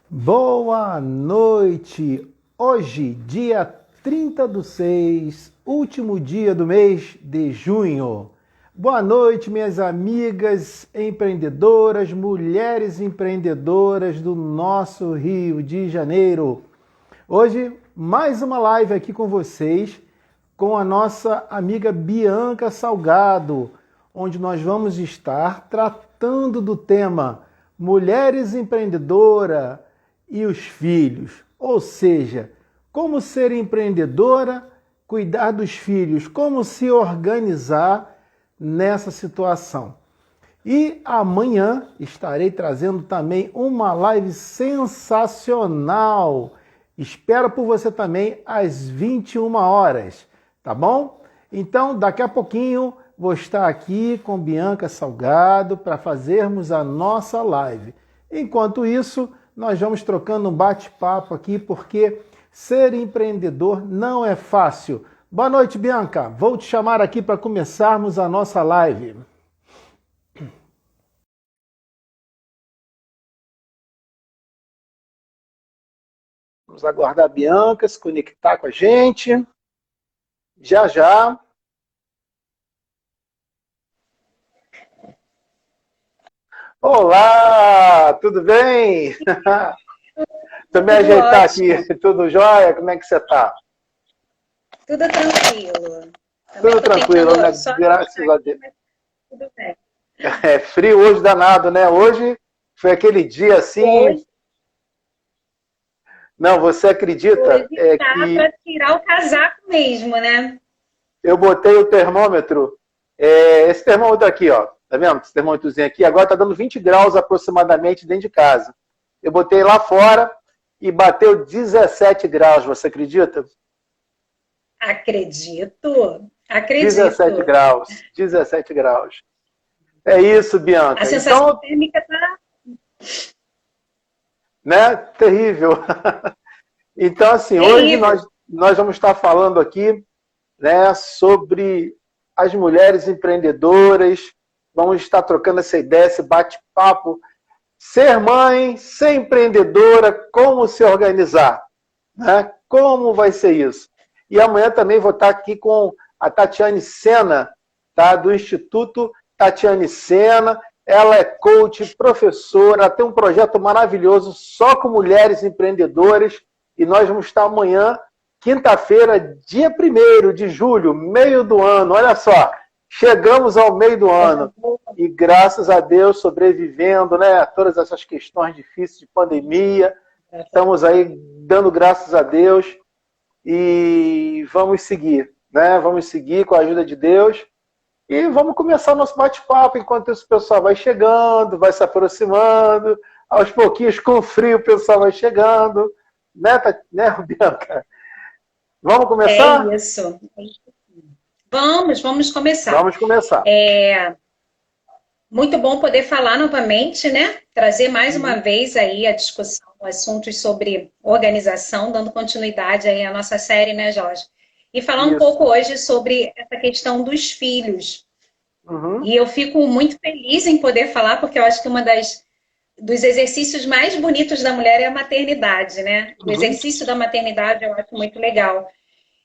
Boa noite! Hoje, dia 30/6, último dia do mês de junho. Boa noite, minhas amigas empreendedoras, mulheres empreendedoras do nosso Rio de Janeiro. Hoje, mais uma live aqui com vocês, com a nossa amiga Bianca Salgado, onde nós vamos estar tratando do tema Mulheres Empreendedoras e os filhos, ou seja, como ser empreendedora, cuidar dos filhos, como se organizar nessa situação. E amanhã estarei trazendo também uma live sensacional. Espero por você também às 21 horas, tá bom? Então, daqui a pouquinho vou estar aqui com Bianca Salgado para fazermos a nossa live. Enquanto isso, nós vamos trocando um bate-papo aqui, porque ser empreendedor não é fácil. Boa noite, Bianca. Vou te chamar aqui para começarmos a nossa live. Vamos aguardar a Bianca se conectar com a gente. Já, já. Olá, tudo bem? Deixa eu me ajeitar aqui. Tudo jóia? Como é que você está? Tudo tranquilo. Tudo tranquilo, né? Graças a Deus. Tudo bem. É frio hoje danado, né? Hoje foi aquele dia assim. Hoje, Não, você acredita hoje tá que para tirar o casaco mesmo, né? eu botei o termômetro, esse termômetro aqui, ó, tá vendo? Esse termômetrozinho aqui, agora tá dando 20 graus aproximadamente dentro de casa. Eu botei lá fora e bateu 17 graus, você acredita? Acredito. 17 graus, 17 graus. É isso, Bianca. A sensação Então, térmica tá. né, terrível. Então, assim, hoje nós vamos estar falando aqui, né, sobre as mulheres empreendedoras, vamos estar trocando essa ideia, esse bate-papo, ser mãe, ser empreendedora, como se organizar, né? Como vai ser isso? E amanhã também vou estar aqui com a Tatiane Sena, tá? Do Instituto Tatiane Sena. Ela é coach, professora, tem um projeto maravilhoso só com mulheres empreendedoras, e nós vamos estar amanhã, quinta-feira, dia 1º de julho, meio do ano. Olha só, chegamos ao meio do ano e, graças a Deus, sobrevivendo, né, a todas essas questões difíceis de pandemia. Estamos aí dando graças a Deus e vamos seguir, né? Vamos seguir com a ajuda de Deus e vamos começar o nosso bate-papo enquanto esse pessoal vai chegando, vai se aproximando. Aos pouquinhos, com frio, o pessoal vai chegando. Né, Bianca? Vamos começar? É isso. Vamos começar. Vamos começar. Muito bom poder falar novamente, né? Trazer mais uma vez aí a discussão, assuntos sobre organização, dando continuidade aí à nossa série, né, Jorge? E falar um pouco hoje sobre essa questão dos filhos. E eu fico muito feliz em poder falar, porque eu acho que dos exercícios mais bonitos da mulher é a maternidade, né? O exercício da maternidade eu acho muito legal.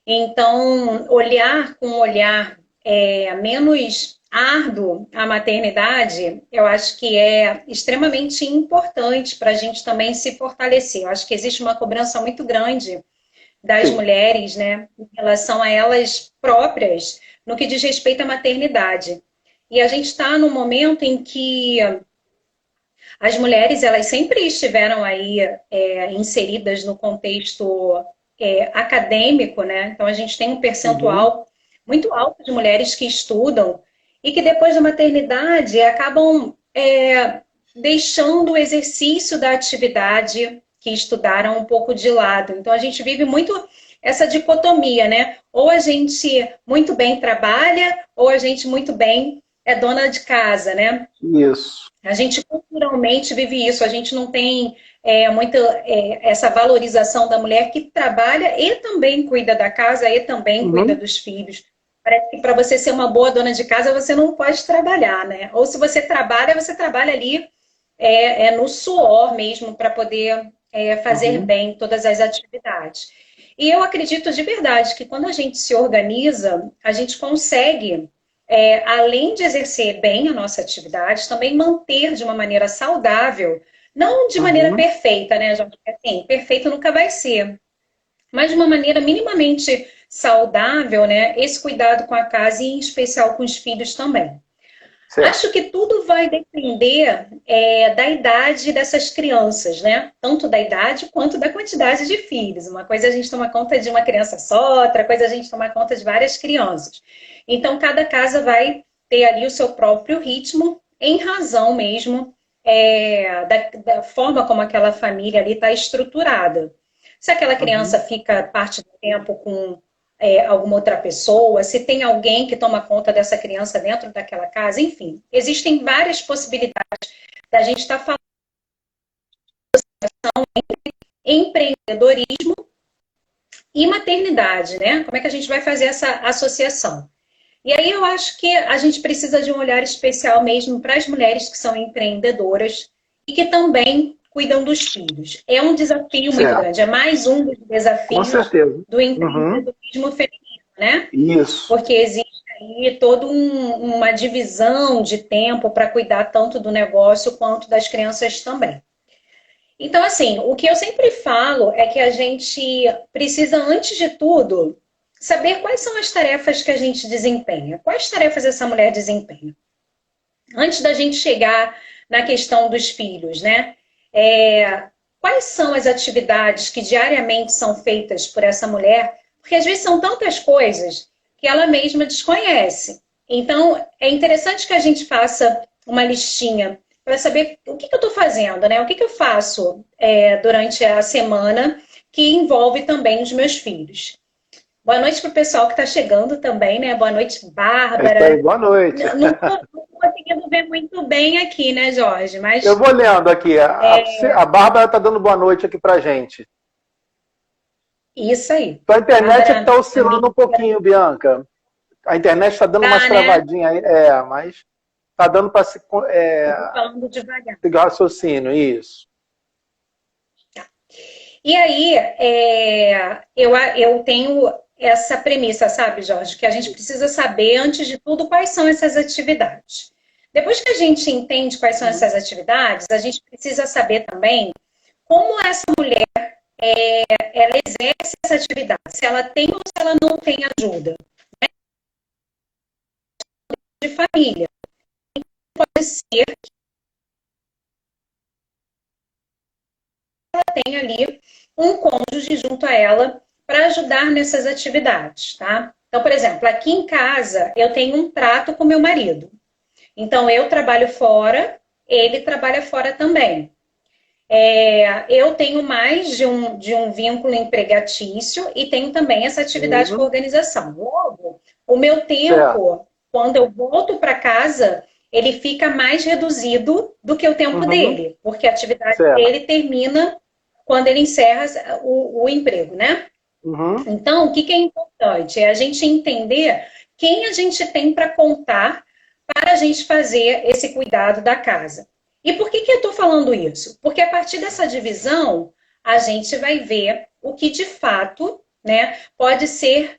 Então, olhar com um olhar menos árduo a maternidade, eu acho que é extremamente importante para a gente também se fortalecer. Eu acho que existe uma cobrança muito grande das mulheres, né, em relação a elas próprias, no que diz respeito à maternidade. E a gente está num momento em que as mulheres, elas sempre estiveram aí inseridas no contexto acadêmico, né? Então, a gente tem um percentual muito alto de mulheres que estudam e que depois da maternidade acabam deixando o exercício da atividade que estudaram um pouco de lado. Então, a gente vive muito essa dicotomia, né? Ou a gente muito bem trabalha, ou a gente muito bem é dona de casa, né? Isso. A gente culturalmente vive isso, a gente não tem essa valorização da mulher que trabalha e também cuida da casa e também cuida dos filhos. Parece que para você ser uma boa dona de casa, você não pode trabalhar, né? Ou se você trabalha ali no suor mesmo, para poder fazer bem todas as atividades. E eu acredito de verdade que quando a gente se organiza, a gente consegue, além de exercer bem a nossa atividade, também manter de uma maneira saudável, não de maneira perfeita, né, Jorge? Assim, perfeito nunca vai ser, mas de uma maneira minimamente saudável, né, esse cuidado com a casa e em especial com os filhos também. Certo. Acho que tudo vai depender da idade dessas crianças, né? Tanto da idade quanto da quantidade de filhos. Uma coisa é a gente tomar conta de uma criança só, outra coisa é a gente tomar conta de várias crianças. Então, cada casa vai ter ali o seu próprio ritmo, em razão mesmo da forma como aquela família ali está estruturada. Se aquela criança fica parte do tempo com alguma outra pessoa, se tem alguém que toma conta dessa criança dentro daquela casa, enfim. Existem várias possibilidades da gente estar falando entre empreendedorismo e maternidade, né? Como é que a gente vai fazer essa associação? E aí eu acho que a gente precisa de um olhar especial mesmo para as mulheres que são empreendedoras e que também cuidam dos filhos. É um desafio muito grande, é mais um dos desafios do empreendedorismo feminino, né? Isso. Porque existe aí toda uma divisão de tempo para cuidar tanto do negócio quanto das crianças também. Então, assim, o que eu sempre falo é que a gente precisa, antes de tudo, saber quais são as tarefas que a gente desempenha. Quais tarefas essa mulher desempenha? Antes da gente chegar na questão dos filhos, né? Quais são as atividades que diariamente são feitas por essa mulher? Porque às vezes são tantas coisas que ela mesma desconhece. Então, é interessante que a gente faça uma listinha para saber o que eu estou fazendo, né? O que eu faço durante a semana que envolve também os meus filhos. Boa noite para o pessoal que está chegando também, né? Boa noite, Bárbara. Aí, boa noite. Não estou conseguindo ver muito bem aqui, né, Jorge? Mas eu vou lendo aqui. A Bárbara está dando boa noite aqui para gente. Isso aí. Tua internet está oscilando um pouquinho, Bianca. A internet está dando umas travadinhas aí. mas está dando para se... falando devagar. Seguir o raciocínio, isso. Tá. E aí, eu tenho essa premissa, sabe, Jorge? Que a gente precisa saber, antes de tudo, quais são essas atividades. Depois que a gente entende quais são essas atividades, a gente precisa saber também como essa mulher ela exerce essa atividade, se ela tem ou se ela não tem ajuda, né? De família. Pode ser que ela tenha ali um cônjuge junto a ela para ajudar nessas atividades, tá? Então, por exemplo, aqui em casa eu tenho um trato com meu marido. Então, eu trabalho fora, ele trabalha fora também. Eu tenho mais de um vínculo empregatício e tenho também essa atividade com organização. Logo, o meu tempo, quando eu volto para casa, ele fica mais reduzido do que o tempo dele, porque a atividade dele termina quando ele encerra o emprego, né? Então, o que é importante? É a gente entender quem a gente tem para contar para a gente fazer esse cuidado da casa. E por que eu estou falando isso? Porque a partir dessa divisão, a gente vai ver o que de fato, né, pode ser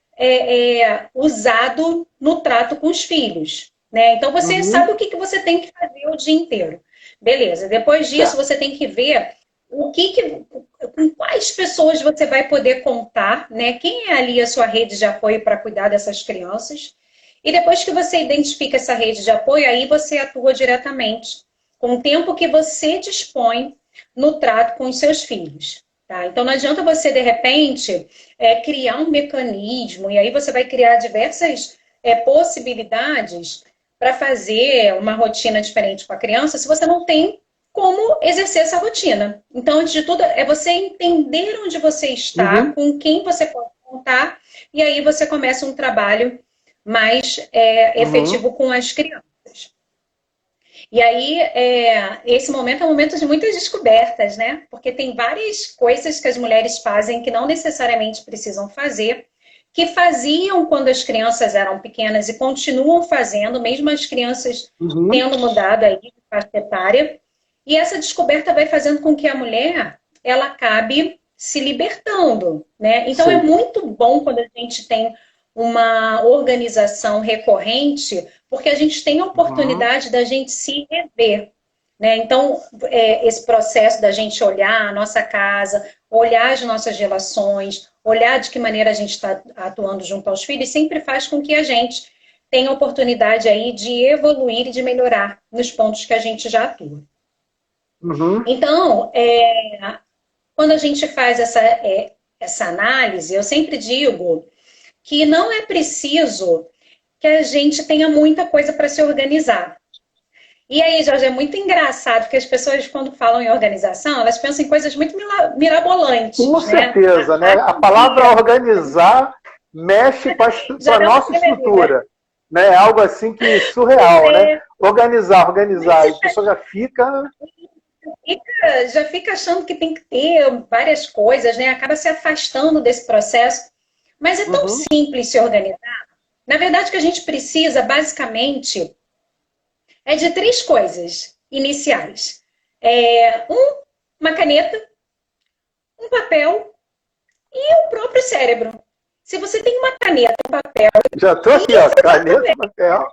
usado no trato com os filhos. Né? Então, você sabe o que você tem que fazer o dia inteiro. Beleza, depois disso, você tem que ver com quais pessoas você vai poder contar, né? Quem é ali a sua rede de apoio para cuidar dessas crianças. E depois que você identifica essa rede de apoio, aí você atua diretamente com o tempo que você dispõe no trato com os seus filhos. Tá? Então, não adianta você, de repente, criar um mecanismo, e aí você vai criar diversas possibilidades para fazer uma rotina diferente com a criança, se você não tem como exercer essa rotina. Então, antes de tudo, é você entender onde você está, com quem você pode contar, e aí você começa um trabalho mais efetivo com as crianças. E aí, esse momento é um momento de muitas descobertas, né? Porque tem várias coisas que as mulheres fazem que não necessariamente precisam fazer, que faziam quando as crianças eram pequenas e continuam fazendo, mesmo as crianças tendo mudado aí de faixa etária. E essa descoberta vai fazendo com que a mulher ela acabe se libertando, né? Então, Sim. é muito bom quando a gente tem uma organização recorrente, porque a gente tem a oportunidade da gente se rever, né? Então, esse processo da gente olhar a nossa casa, olhar as nossas relações, olhar de que maneira a gente está atuando junto aos filhos, sempre faz com que a gente tenha a oportunidade aí de evoluir e de melhorar nos pontos que a gente já atua. Uhum. Então, quando a gente faz essa análise, eu sempre digo que não é preciso que a gente tenha muita coisa para se organizar. E aí, Jorge, é muito engraçado, porque as pessoas, quando falam em organização, elas pensam em coisas muito mirabolantes. Com certeza, né? A palavra organizar mexe com a nossa estrutura. Né? É algo assim que surreal, né? Organizar. E a pessoa já fica achando que tem que ter várias coisas, né? Acaba se afastando desse processo. Mas é tão simples se organizar. Na verdade, o que a gente precisa, basicamente, é de 3 coisas iniciais. Uma caneta, um papel e o próprio cérebro. Se você tem uma caneta, um papel... Já estou aqui, ó, caneta e papel.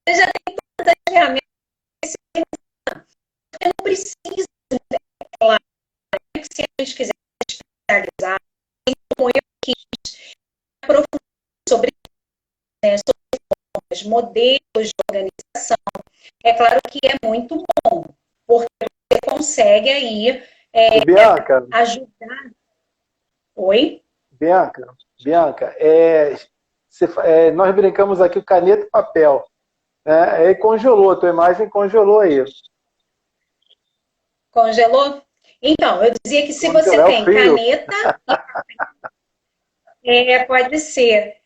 Você já tem todas as ferramentas. Você não precisa... Claro, se a gente quiser especializar, como eu quis, aprofundar sobre os modelos de organização, é claro que é muito bom, porque você consegue aí Bianca, ajudar. Oi? Bianca, nós brincamos aqui o caneta e papel. Né? Aí congelou, a tua imagem congelou aí. Congelou? Então, eu dizia que se você tem caneta e papel, pode ser.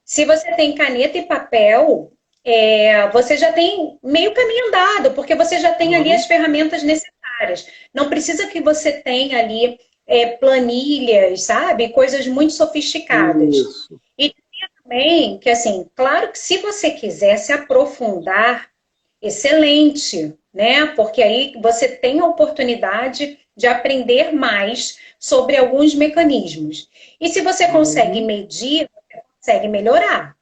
Se você tem caneta e papel, você já tem meio caminho andado, porque você já tem ali as ferramentas necessárias. Não precisa que você tenha ali planilhas, sabe? Coisas muito sofisticadas. Isso. E também que, assim, claro que se você quiser se aprofundar, excelente, né? Porque aí você tem a oportunidade de aprender mais sobre alguns mecanismos. E se você consegue medir, você consegue melhorar.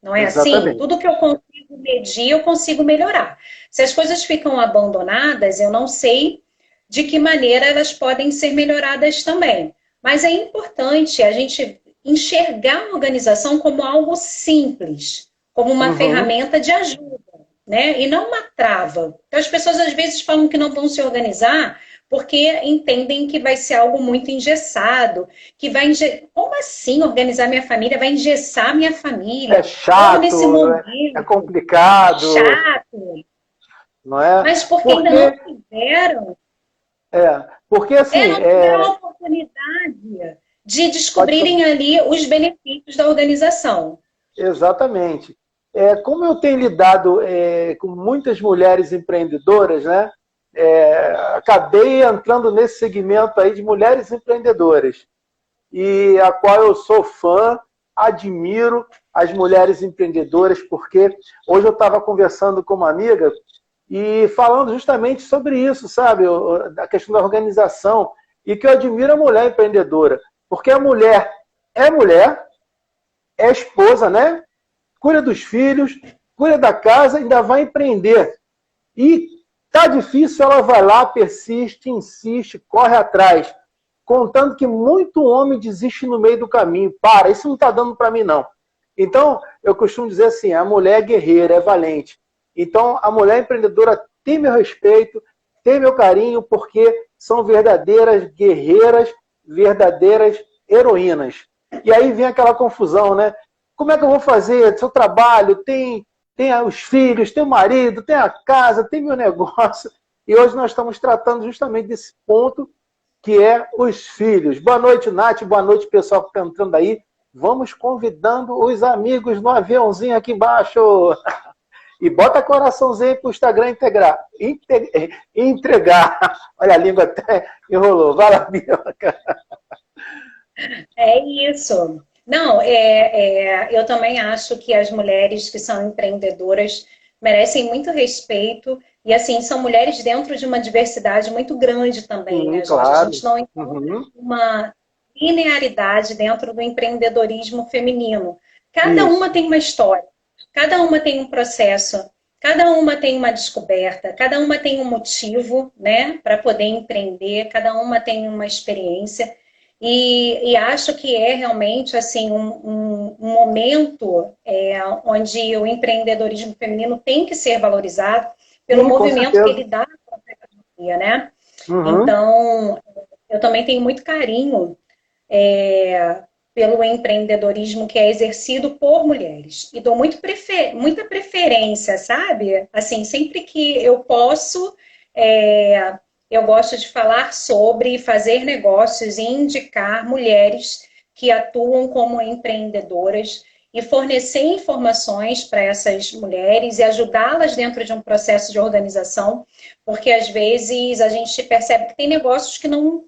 Não é Exatamente. assim? Tudo que eu consigo medir, eu consigo melhorar. Se as coisas ficam abandonadas, eu não sei de que maneira elas podem ser melhoradas também. Mas é importante a gente enxergar a organização como algo simples, como uma ferramenta de ajuda, né? E não uma trava. Então, as pessoas às vezes falam que não vão se organizar porque entendem que vai ser algo muito engessado, que vai como assim organizar minha família? Vai engessar minha família? É chato, nesse momento, é complicado. Chato. Não é? Mas porque ainda não tiveram. Porque assim... não tiveram a oportunidade de descobrirem ali os benefícios da organização. Exatamente. Como eu tenho lidado com muitas mulheres empreendedoras, né? Acabei entrando nesse segmento aí de mulheres empreendedoras, e a qual eu sou fã, admiro as mulheres empreendedoras, porque hoje eu estava conversando com uma amiga e falando justamente sobre isso, sabe? A questão da organização, e que eu admiro a mulher empreendedora, porque a mulher, é esposa, né? Cuida dos filhos, cuida da casa, ainda vai empreender. E tá difícil, ela vai lá, persiste, insiste, corre atrás, contando que muito homem desiste no meio do caminho. Para, isso não está dando para mim, não. Então, eu costumo dizer assim, a mulher é guerreira, é valente. Então, a mulher empreendedora tem meu respeito, tem meu carinho, porque são verdadeiras guerreiras, verdadeiras heroínas. E aí vem aquela confusão, né? Como é que eu vou fazer? Seu trabalho, tem os filhos, tem o marido, tem a casa, tem meu negócio. E hoje nós estamos tratando justamente desse ponto, que é os filhos. Boa noite, Nath. Boa noite, pessoal que está entrando aí. Vamos convidando os amigos no aviãozinho aqui embaixo. E bota coraçãozinho para o Instagram entregar. Olha, a língua até enrolou. Vai lá, Bianca. É isso. Não, eu também acho que as mulheres que são empreendedoras merecem muito respeito. E, assim, são mulheres dentro de uma diversidade muito grande também, né, Jorge? Claro. A gente não encontra uma linearidade dentro do empreendedorismo feminino. Cada uma tem uma história, cada uma tem um processo, cada uma tem uma descoberta, cada uma tem um motivo, né, para poder empreender, cada uma tem uma experiência. E acho que é realmente assim um momento onde o empreendedorismo feminino tem que ser valorizado pelo movimento que ele dá para a economia, né? Então, eu também tenho muito carinho pelo empreendedorismo que é exercido por mulheres. E dou muita preferência, sabe? Assim, sempre que eu posso, eu gosto de falar sobre fazer negócios e indicar mulheres que atuam como empreendedoras e fornecer informações para essas mulheres e ajudá-las dentro de um processo de organização, porque às vezes a gente percebe que tem negócios que não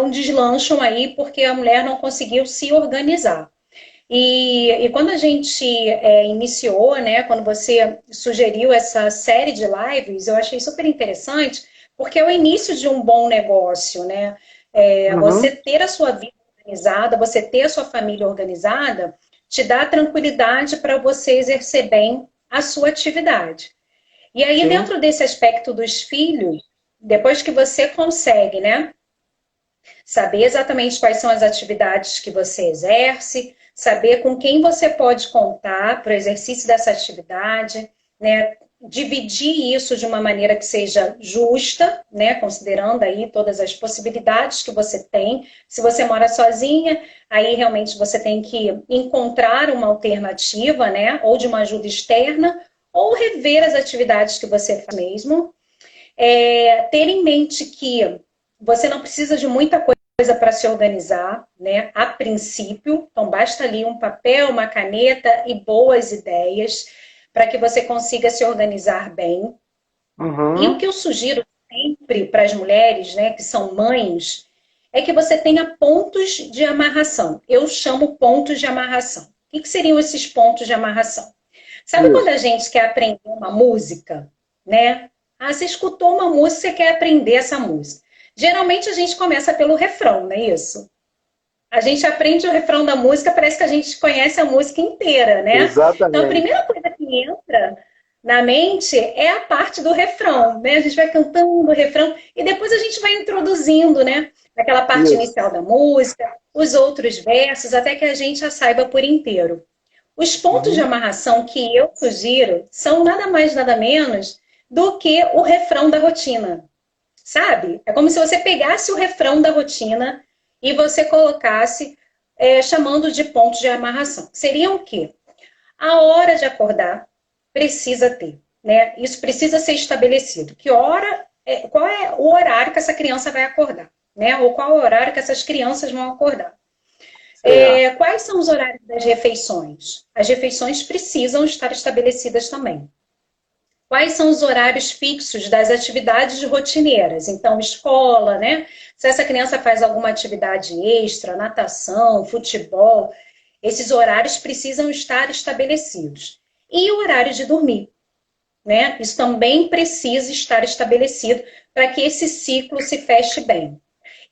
deslancham aí porque a mulher não conseguiu se organizar. E quando a gente iniciou, né, quando você sugeriu essa série de lives, eu achei super interessante, porque é o início de um bom negócio, né? Você ter a sua vida organizada, você ter a sua família organizada, te dá tranquilidade para você exercer bem a sua atividade. E aí, Sim. dentro desse aspecto dos filhos, depois que você consegue, né, saber exatamente quais são as atividades que você exerce, saber com quem você pode contar para o exercício dessa atividade, né? Dividir isso de uma maneira que seja justa, né? Considerando aí todas as possibilidades que você tem. Se você mora sozinha, aí realmente você tem que encontrar uma alternativa, né? Ou de uma ajuda externa, ou rever as atividades que você faz mesmo. Ter em mente que você não precisa de muita coisa para se organizar, né? A princípio, então basta ali um papel, uma caneta e boas ideias para que você consiga se organizar bem. E o que eu sugiro sempre para as mulheres, né, que são mães, é que você tenha pontos de amarração. Eu chamo pontos de amarração. O que seriam esses pontos de amarração? Sabe quando a gente quer aprender uma música, né? Você escutou uma música, você quer aprender essa música. Geralmente a gente começa pelo refrão, não é isso? A gente aprende o refrão da música, parece que a gente conhece a música inteira, né? Exatamente. Então a primeira coisa que entra na mente é a parte do refrão, né? A gente vai cantando o refrão e depois a gente vai introduzindo, né? Aquela parte inicial da música, os outros versos, até que a gente a saiba por inteiro. Os pontos de amarração que eu sugiro são nada mais, nada menos do que o refrão da rotina, sabe? É como se você pegasse o refrão da rotina e você colocasse chamando de pontos de amarração. Seriam o quê? A hora de acordar precisa ter, né? Isso precisa ser estabelecido. Qual é o horário que essa criança vai acordar, né? Ou qual é o horário que essas crianças vão acordar? Quais são os horários das refeições? As refeições precisam estar estabelecidas também. Quais são os horários fixos das atividades rotineiras? Então, escola, né? Se essa criança faz alguma atividade extra, natação, futebol, esses horários precisam estar estabelecidos. E o horário de dormir, né? Isso também precisa estar estabelecido para que esse ciclo se feche bem.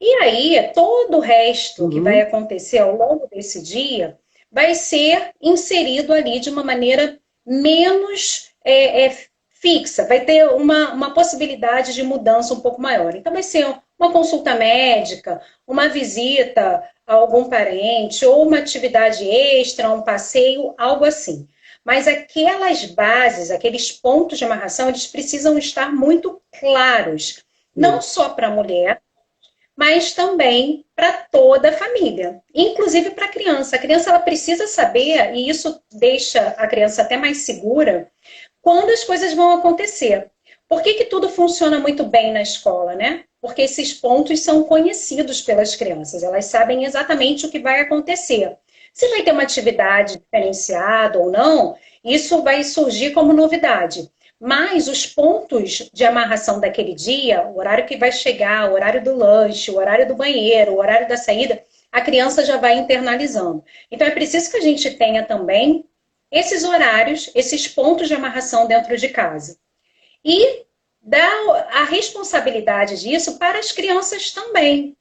E aí, todo o resto que vai acontecer ao longo desse dia vai ser inserido ali de uma maneira menos fixa, vai ter uma possibilidade de mudança um pouco maior. Então, vai ser uma consulta médica, uma visita a algum parente, ou uma atividade extra, um passeio, algo assim. Mas aquelas bases, aqueles pontos de amarração, eles precisam estar muito claros. Não só para a mulher, mas também para toda a família, inclusive para a criança. A criança ela precisa saber, e isso deixa a criança até mais segura, quando as coisas vão acontecer. Por que tudo funciona muito bem na escola, né? Porque esses pontos são conhecidos pelas crianças, elas sabem exatamente o que vai acontecer. Se vai ter uma atividade diferenciada ou não, isso vai surgir como novidade. Mas os pontos de amarração daquele dia, o horário que vai chegar, o horário do lanche, o horário do banheiro, o horário da saída, a criança já vai internalizando. Então, é preciso que a gente tenha também esses horários, esses pontos de amarração dentro de casa. E dá a responsabilidade disso para as crianças também.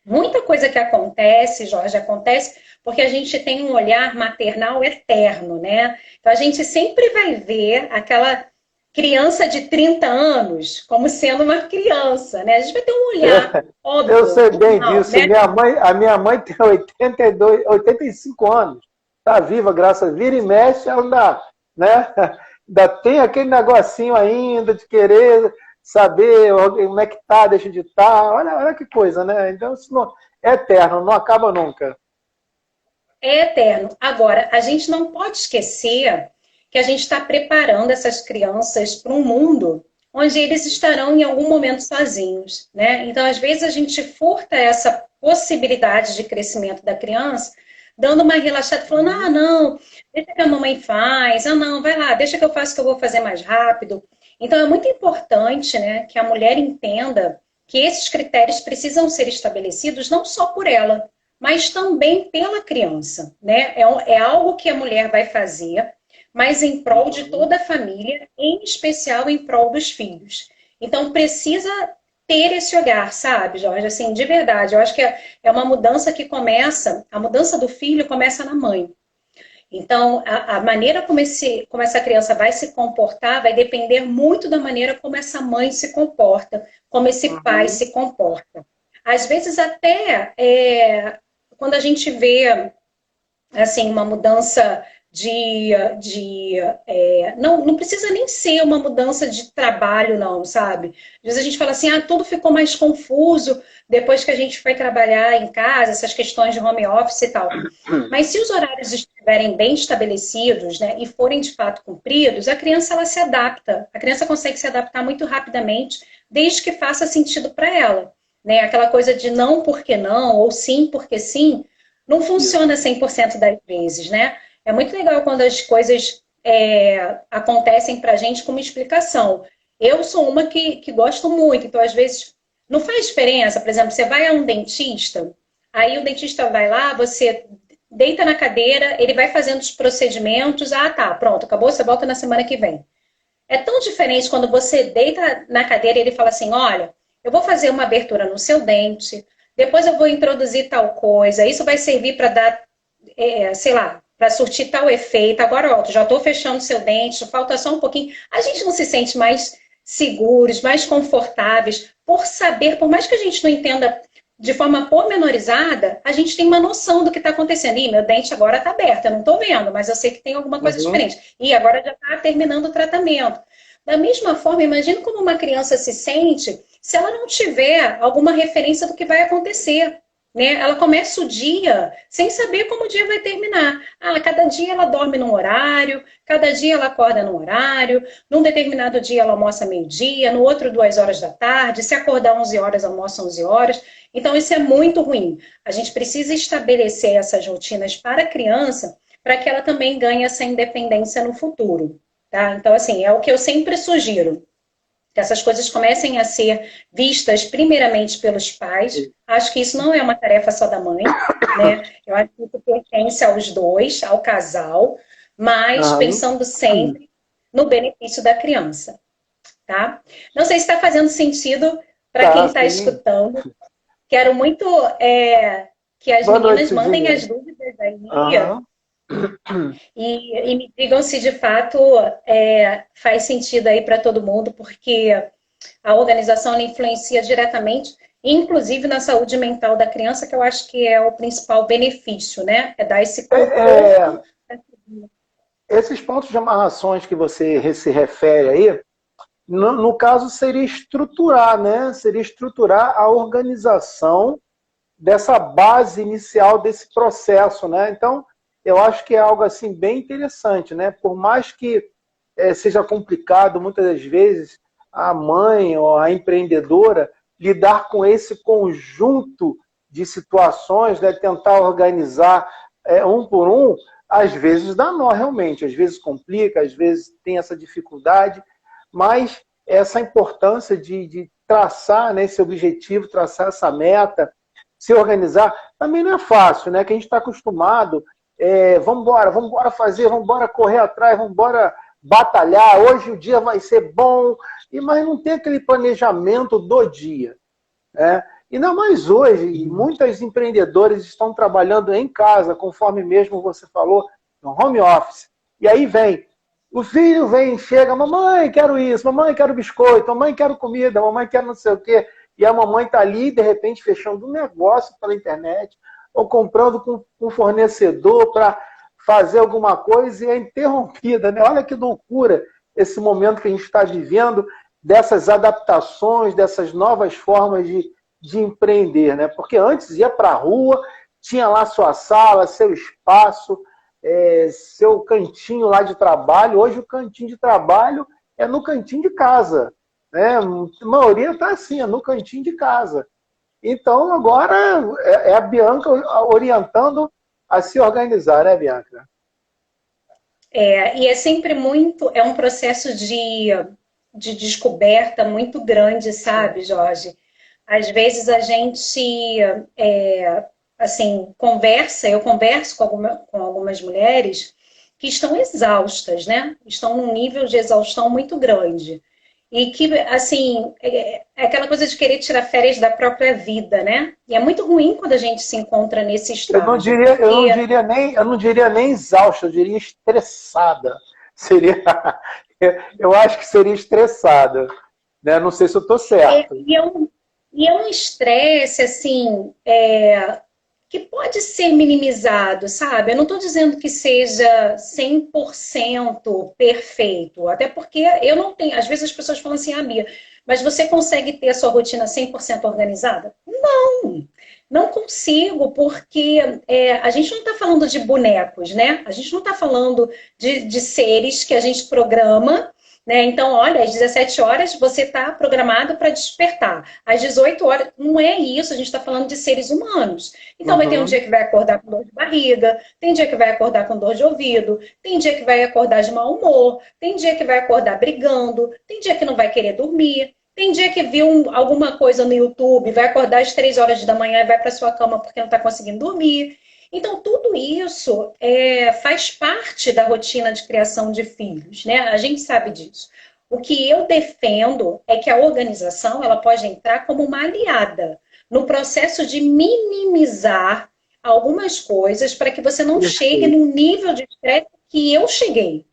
Muita coisa que acontece, Jorge, acontece porque a gente tem um olhar maternal eterno, né? Então a gente sempre vai ver aquela criança de 30 anos como sendo uma criança, né? A gente vai ter um olhar óbvio. Eu sei bem disso. Né? A minha mãe tem 85 anos. Está viva, graças a Deus. Vira e mexe, ela ainda, né? Ainda tem aquele negocinho ainda de querer saber como é que tá, deixa de estar. Olha que coisa, né? Então, isso não, é eterno, não acaba nunca. É eterno. Agora, a gente não pode esquecer que a gente está preparando essas crianças para um mundo onde eles estarão em algum momento sozinhos, né? Então, às vezes, a gente furta essa possibilidade de crescimento da criança, dando uma relaxada, falando, ah, não, deixa que a mamãe faz, ah, não, vai lá, deixa que eu faço que eu vou fazer mais rápido. Então, é muito importante, né, que a mulher entenda que esses critérios precisam ser estabelecidos não só por ela, mas também pela criança, né? É algo que a mulher vai fazer, mas em prol de toda a família, em especial em prol dos filhos. Então, precisa ter esse olhar, sabe, Jorge? Assim, de verdade, eu acho que é uma mudança que começa, a mudança do filho começa na mãe. Então, a maneira como essa criança vai se comportar vai depender muito da maneira como essa mãe se comporta, como esse pai se comporta. Às vezes, até quando a gente vê assim, uma mudança não precisa nem ser uma mudança de trabalho, não, sabe? Às vezes a gente fala assim, tudo ficou mais confuso depois que a gente foi trabalhar em casa, essas questões de home office e tal. Mas se os horários estiverem bem estabelecidos, né, e forem de fato cumpridos, a criança ela se adapta. A criança consegue se adaptar muito rapidamente, desde que faça sentido para ela. Né? Aquela coisa de não porque não, ou sim porque sim, não funciona 100% das vezes, né? É muito legal quando as coisas acontecem pra gente com uma explicação. Eu sou uma que gosto muito, então às vezes não faz diferença. Por exemplo, você vai a um dentista, aí o dentista vai lá, você deita na cadeira, ele vai fazendo os procedimentos, tá, pronto, acabou, você volta na semana que vem. É tão diferente quando você deita na cadeira e ele fala assim, olha, eu vou fazer uma abertura no seu dente, depois eu vou introduzir tal coisa, isso vai servir para dar, sei lá, para surtir tal efeito. Agora, ó, já estou fechando seu dente, falta só um pouquinho. A gente não se sente mais seguros, mais confortáveis, por saber, por mais que a gente não entenda de forma pormenorizada, a gente tem uma noção do que está acontecendo. Ih, meu dente agora está aberto, eu não estou vendo, mas eu sei que tem alguma coisa diferente. E agora já está terminando o tratamento. Da mesma forma, imagina como uma criança se sente se ela não tiver alguma referência do que vai acontecer. Né? Ela começa o dia sem saber como o dia vai terminar. Cada dia ela dorme num horário, cada dia ela acorda num horário, num determinado dia ela almoça meio-dia, no outro 2 horas da tarde, se acordar 11 horas, almoça 11 horas. Então isso é muito ruim. A gente precisa estabelecer essas rotinas para a criança para que ela também ganhe essa independência no futuro. Tá? Então, assim, é o que eu sempre sugiro. Que essas coisas comecem a ser vistas primeiramente pelos pais. Acho que isso não é uma tarefa só da mãe, né? Eu acho que isso pertence aos dois, ao casal, mas pensando sempre no benefício da criança, tá? Não sei se está fazendo sentido para quem está escutando. Quero muito que as meninas mandem as dúvidas aí. E me digam se de fato faz sentido aí para todo mundo, porque a organização ela influencia diretamente, inclusive na saúde mental da criança, que eu acho que é o principal benefício, né? É dar esse controle. Esses pontos de amarrações que você se refere aí, no caso seria estruturar, né? Seria estruturar a organização dessa base inicial desse processo, né? Então, eu acho que é algo assim bem interessante, né? Por mais que seja complicado, muitas das vezes, a mãe ou a empreendedora lidar com esse conjunto de situações, né? Tentar organizar um por um, às vezes dá nó realmente, às vezes complica, às vezes tem essa dificuldade, mas essa importância de traçar, né, esse objetivo, traçar essa meta, se organizar, também não é fácil, né? Que a gente está acostumado vamos embora fazer, vamos embora correr atrás, vamos embora batalhar, hoje o dia vai ser bom, mas não tem aquele planejamento do dia. Né? E não mais hoje, muitas empreendedoras estão trabalhando em casa, conforme mesmo você falou, no home office. E aí o filho chega, mamãe, quero isso, mamãe, quero biscoito, mamãe, quero comida, mamãe, quero não sei o quê. E a mamãe está ali, de repente, fechando um negócio pela internet, ou comprando com um fornecedor para fazer alguma coisa e é interrompida. Né? Olha que loucura esse momento que a gente está vivendo, dessas adaptações, dessas novas formas de empreender. Né? Porque antes ia para a rua, tinha lá sua sala, seu espaço, seu cantinho lá de trabalho. Hoje o cantinho de trabalho é no cantinho de casa. Né? A maioria está assim, é no cantinho de casa. Então, agora é a Bianca orientando a se organizar, né, Bianca? E é sempre é um processo de descoberta muito grande, sabe, Jorge? Às vezes a gente, assim, eu converso com algumas mulheres que estão exaustas, né? Estão num nível de exaustão muito grande. E que, assim, é aquela coisa de querer tirar férias da própria vida, né? E é muito ruim quando a gente se encontra nesse estágio. Eu não diria nem exausta, eu diria estressada. Eu acho que seria estressada. Né? Não sei se eu estou certo. E é um estresse, assim, que pode ser minimizado, sabe? Eu não estou dizendo que seja 100% perfeito, até porque eu não tenho... Às vezes as pessoas falam assim, Bia, mas você consegue ter a sua rotina 100% organizada? Não consigo, porque a gente não está falando de bonecos, né? A gente não está falando de seres que a gente programa, né? Então, olha, às 17 horas você está programado para despertar. Às 18 horas, não é isso, a gente está falando de seres humanos. Então, vai ter um dia que vai acordar com dor de barriga, tem dia que vai acordar com dor de ouvido, tem dia que vai acordar de mau humor, tem dia que vai acordar brigando, tem dia que não vai querer dormir, tem dia que viu alguma coisa no YouTube, vai acordar às 3 horas da manhã e vai para sua cama porque não está conseguindo dormir. Então, tudo isso faz parte da rotina de criação de filhos, né? A gente sabe disso. O que eu defendo é que a organização ela pode entrar como uma aliada no processo de minimizar algumas coisas para que você não chegue no nível de estresse que eu cheguei.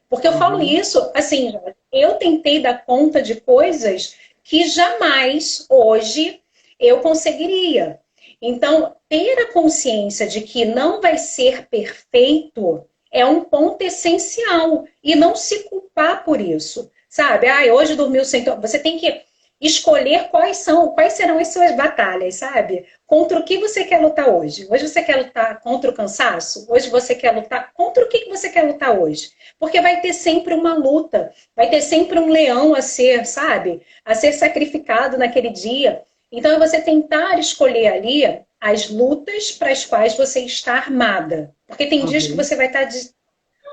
Porque eu falo isso, assim, eu tentei dar conta de coisas que jamais hoje eu conseguiria. Então, ter a consciência de que não vai ser perfeito é um ponto essencial. E não se culpar por isso. Sabe? Hoje dormiu sem... Você tem que escolher quais serão as suas batalhas, sabe? Contra o que você quer lutar hoje. Hoje você quer lutar contra o cansaço? Hoje você quer lutar... Contra o que você quer lutar hoje? Porque vai ter sempre uma luta. Vai ter sempre um leão a ser, sabe? A ser sacrificado naquele dia. Então, é você tentar escolher ali as lutas para as quais você está armada. Porque tem dias que você vai estar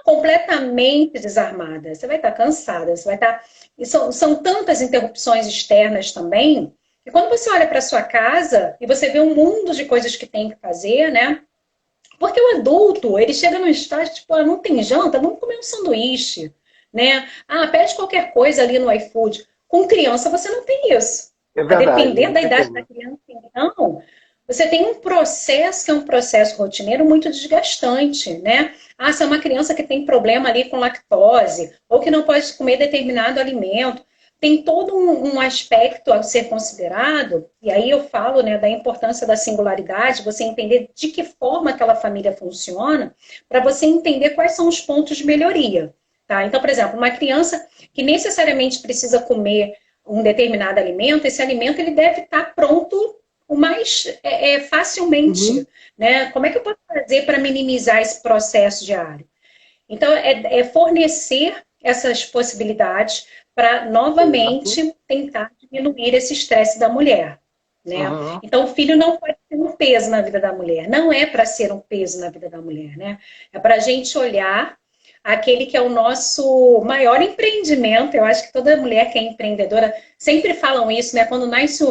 completamente desarmada. Você vai estar cansada, você vai estar... E são tantas interrupções externas também, que quando você olha para sua casa e você vê um mundo de coisas que tem que fazer, né? Porque o adulto, ele chega num estágio, tipo, não tem janta, vamos comer um sanduíche, né? Pede qualquer coisa ali no iFood. Com criança, você não tem isso. É verdade, a depender da idade da criança, então, você tem um processo que é um processo rotineiro muito desgastante, né? Se é uma criança que tem problema ali com lactose, ou que não pode comer determinado alimento, tem todo um aspecto a ser considerado, e aí eu falo, né, da importância da singularidade, você entender de que forma aquela família funciona, para você entender quais são os pontos de melhoria, tá? Então, por exemplo, uma criança que necessariamente precisa comer um determinado alimento, esse alimento ele deve estar pronto o mais facilmente, né? Como é que eu posso fazer para minimizar esse processo diário? Então, é fornecer essas possibilidades para, novamente, tentar diminuir esse estresse da mulher, né? Então, o filho não pode ser um peso na vida da mulher. Não é para ser um peso na vida da mulher, né? É para a gente olhar aquele que é o nosso maior empreendimento. Eu acho que toda mulher que é empreendedora sempre falam isso, né? Quando nasce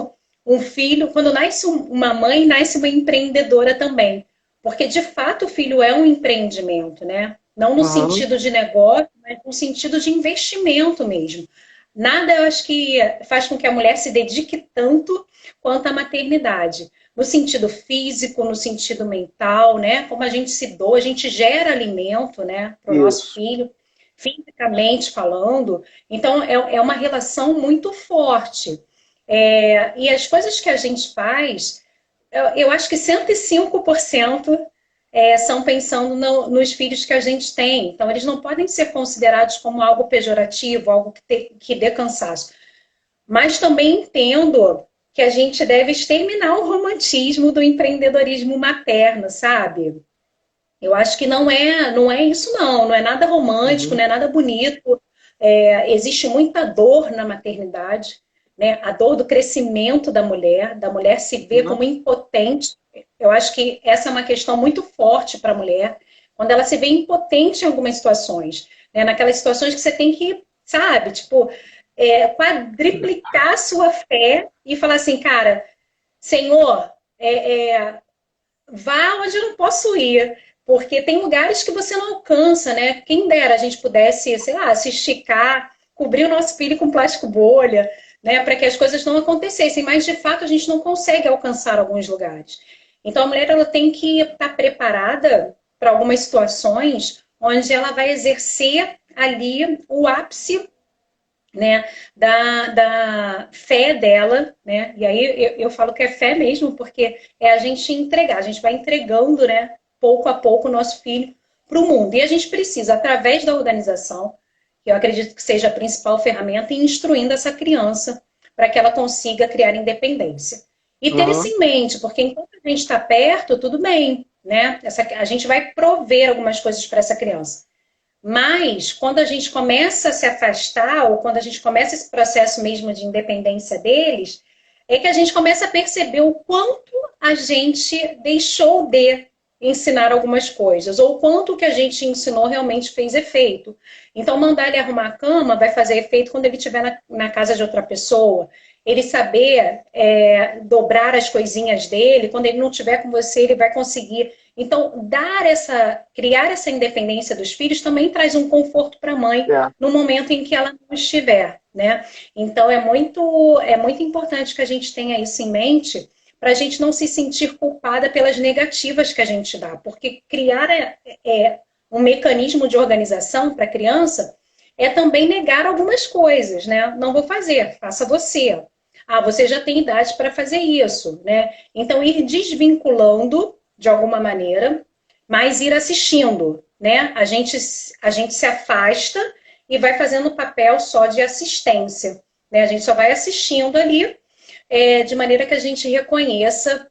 um filho, quando nasce uma mãe, nasce uma empreendedora também. Porque, de fato, o filho é um empreendimento, né? Não no sentido de negócio, mas no sentido de investimento mesmo. Nada, eu acho que faz com que a mulher se dedique tanto quanto a maternidade. No sentido físico, no sentido mental, né? Como a gente se doa, a gente gera alimento, né? Para o nosso Isso. filho, fisicamente falando. Então, é uma relação muito forte. E as coisas que a gente faz, eu acho que 105% são pensando nos filhos que a gente tem. Então, eles não podem ser considerados como algo pejorativo, algo que dê cansaço. Mas também entendo que a gente deve exterminar o romantismo do empreendedorismo materno, sabe? Eu acho que não é isso, não é nada romântico, não é nada bonito. Existe muita dor na maternidade, né? A dor do crescimento da mulher se ver como impotente. Eu acho que essa é uma questão muito forte para a mulher, quando ela se vê impotente em algumas situações, né? Naquelas situações que você tem que, sabe, tipo, quadriplicar a sua fé e falar assim, cara, Senhor, vá onde eu não posso ir, porque tem lugares que você não alcança, né? Quem dera a gente pudesse, sei lá, se esticar, cobrir o nosso filho com plástico bolha, né? Para que as coisas não acontecessem, mas de fato a gente não consegue alcançar alguns lugares. Então a mulher ela tem que estar preparada para algumas situações onde ela vai exercer ali o ápice, né, da fé dela, né? E aí eu falo que é fé mesmo, porque é a gente entregar, a gente vai entregando, né, pouco a pouco o nosso filho para o mundo. E a gente precisa, através da organização, que eu acredito que seja a principal ferramenta, ir instruindo essa criança para que ela consiga criar independência. E ter isso em mente, porque enquanto a gente está perto, tudo bem, né? A gente vai prover algumas coisas para essa criança. Mas, quando a gente começa a se afastar, ou quando a gente começa esse processo mesmo de independência deles, é que a gente começa a perceber o quanto a gente deixou de ensinar algumas coisas, ou o quanto que a gente ensinou realmente fez efeito. Então, mandar ele arrumar a cama vai fazer efeito quando ele estiver na casa de outra pessoa. Ele saber dobrar as coisinhas dele, quando ele não estiver com você, ele vai conseguir. Então, criar essa independência dos filhos também traz um conforto para a mãe no momento em que ela não estiver, né? Então, é muito importante que a gente tenha isso em mente para a gente não se sentir culpada pelas negativas que a gente dá, porque criar um mecanismo de organização para a criança é também negar algumas coisas, né? Não vou fazer, faça você. Ah, você já tem idade para fazer isso, né? Então, ir desvinculando de alguma maneira, mas ir assistindo, né? A gente se afasta e vai fazendo papel só de assistência, né? A gente só vai assistindo ali, de maneira que a gente reconheça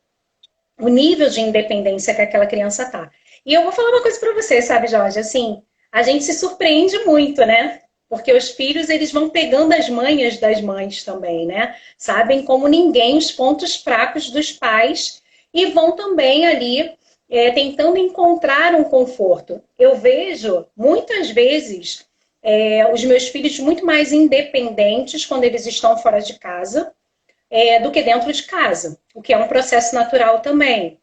o nível de independência que aquela criança tá. E eu vou falar uma coisa para você, sabe, Jorge? Assim, a gente se surpreende muito, né? Porque os filhos, eles vão pegando as manhas das mães também, né? Sabem como ninguém os pontos fracos dos pais e vão também ali tentando encontrar um conforto. Eu vejo, muitas vezes, os meus filhos muito mais independentes quando eles estão fora de casa do que dentro de casa, o que é um processo natural também.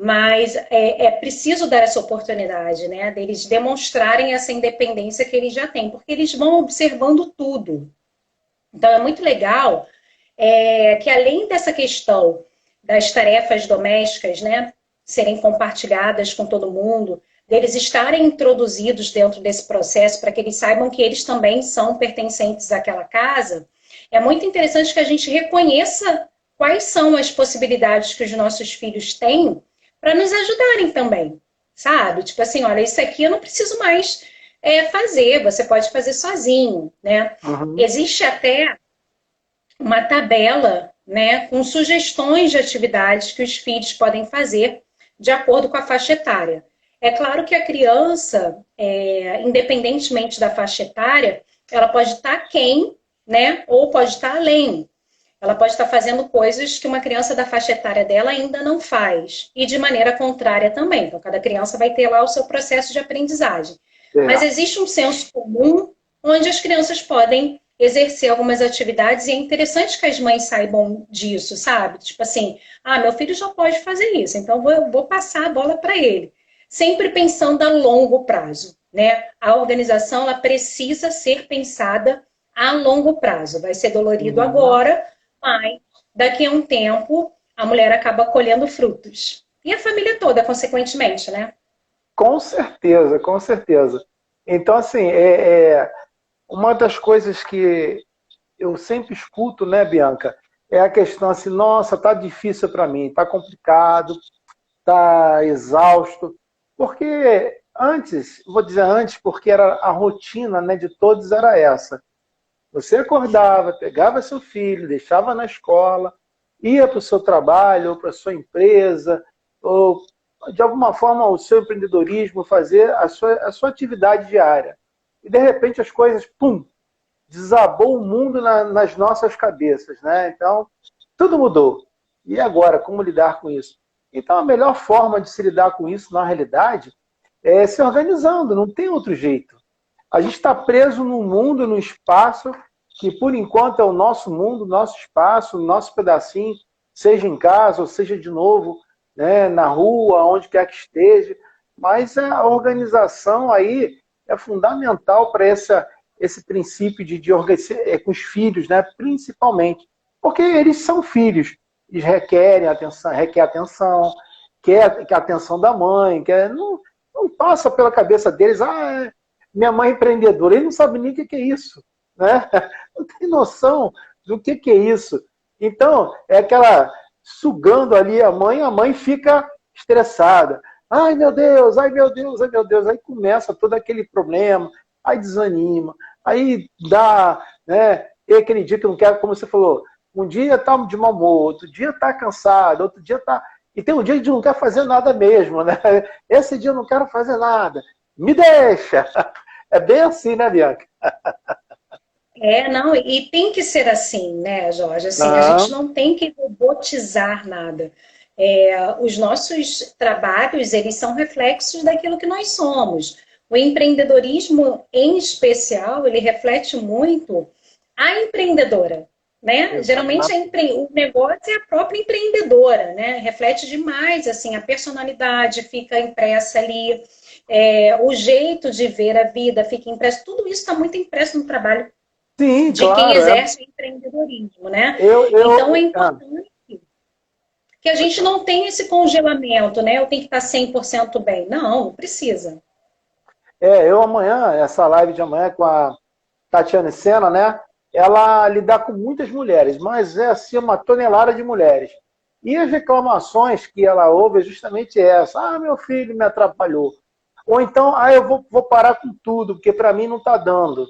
Mas é preciso dar essa oportunidade, né? Deles demonstrarem essa independência que eles já têm, porque eles vão observando tudo. Então, é muito legal que, além dessa questão das tarefas domésticas, né, serem compartilhadas com todo mundo, deles estarem introduzidos dentro desse processo para que eles saibam que eles também são pertencentes àquela casa, é muito interessante que a gente reconheça quais são as possibilidades que os nossos filhos têm para nos ajudarem também, sabe? Tipo assim, olha, isso aqui eu não preciso mais fazer, você pode fazer sozinho, né? Existe até uma tabela, né, com sugestões de atividades que os filhos podem fazer de acordo com a faixa etária. É claro que a criança, independentemente da faixa etária, ela pode estar aquém, né, ou pode estar além. Ela pode estar fazendo coisas que uma criança da faixa etária dela ainda não faz. E de maneira contrária também. Então, cada criança vai ter lá o seu processo de aprendizagem. Mas existe um senso comum onde as crianças podem exercer algumas atividades, e é interessante que as mães saibam disso, sabe? Tipo assim, meu filho já pode fazer isso, então vou passar a bola para ele. Sempre pensando a longo prazo, né? A organização, ela precisa ser pensada a longo prazo. Vai ser dolorido Uhum. agora, mas daqui a um tempo a mulher acaba colhendo frutos. E a família toda, consequentemente, né? Com certeza, com certeza. Então, assim, uma das coisas que eu sempre escuto, né, Bianca, é a questão assim, nossa, tá difícil para mim, tá complicado, tá exausto, porque antes, vou dizer antes, porque era a rotina, né, de todos era essa. Você acordava, pegava seu filho, deixava na escola, ia para o seu trabalho, ou para a sua empresa, ou de alguma forma o seu empreendedorismo, fazer a sua atividade diária. E de repente as coisas, pum, desabou o mundo nas nossas cabeças, né? Então, tudo mudou. E agora, como lidar com isso? Então, a melhor forma de se lidar com isso, na realidade, é se organizando, não tem outro jeito. A gente está preso num mundo, num espaço que, por enquanto, é o nosso mundo, nosso espaço, nosso pedacinho, seja em casa ou seja de novo, né, na rua, onde quer que esteja. Mas a organização aí é fundamental para esse princípio de organizar com os filhos, né, principalmente. Porque eles são filhos, eles requerem atenção, requer atenção, quer a atenção da mãe, não passa pela cabeça deles, minha mãe é empreendedora, ele não sabe nem o que é isso, né? Não tem noção do que é isso. Então, é aquela sugando ali a mãe fica estressada. Ai meu Deus, ai meu Deus, ai meu Deus. Aí começa todo aquele problema, aí desanima, aí dá, né? E aquele dia que não quer, como você falou, um dia tá de mau humor, outro dia tá cansado, outro dia tá. E tem um dia que não quer fazer nada mesmo, né? Esse dia eu não quero fazer nada. Me deixa! É bem assim, né, Bianca? Não, e tem que ser assim, né, Jorge? Assim, a gente Não, não tem que robotizar nada. Os nossos trabalhos, eles são reflexos daquilo que nós somos. O empreendedorismo, em especial, ele reflete muito a empreendedora, né? Geralmente exato. o negócio é a própria empreendedora, né? Reflete demais, assim, a personalidade fica impressa ali, o jeito de ver a vida fica impresso, tudo isso está muito impresso no trabalho Sim, de quem claro. exerce o empreendedorismo, né? Eu, Então é eu, ah, importante que a pode gente falar. não tenha esse congelamento, né? Eu tenho que estar 100% bem. Não, não precisa. Eu amanhã, essa live de amanhã com a Tatiana Sena, né? Ela lidar com muitas mulheres, mas é assim uma tonelada de mulheres. E as reclamações que ela ouve é justamente essa: meu filho me atrapalhou. Ou então, eu vou parar com tudo, porque para mim não está dando,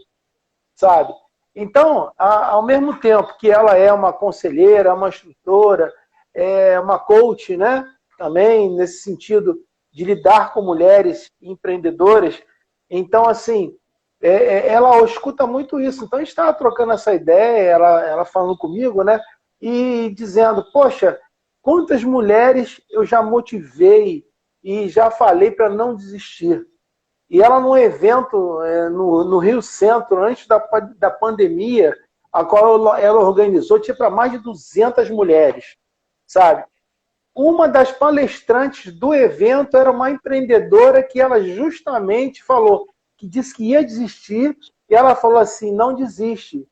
sabe? Então, ao mesmo tempo que ela é uma conselheira, uma instrutora, é uma coach, né? Também nesse sentido de lidar com mulheres empreendedoras. Então, assim, ela escuta muito isso. Então, a gente estava trocando essa ideia, ela falando comigo, né? E dizendo, poxa, quantas mulheres eu já motivei e já falei para não desistir. E ela num evento no Rio Centro, antes da pandemia, a qual ela organizou, tinha para mais de 200 mulheres, sabe? Uma das palestrantes do evento era uma empreendedora que ela justamente falou, que disse que ia desistir, e ela falou assim, não desiste,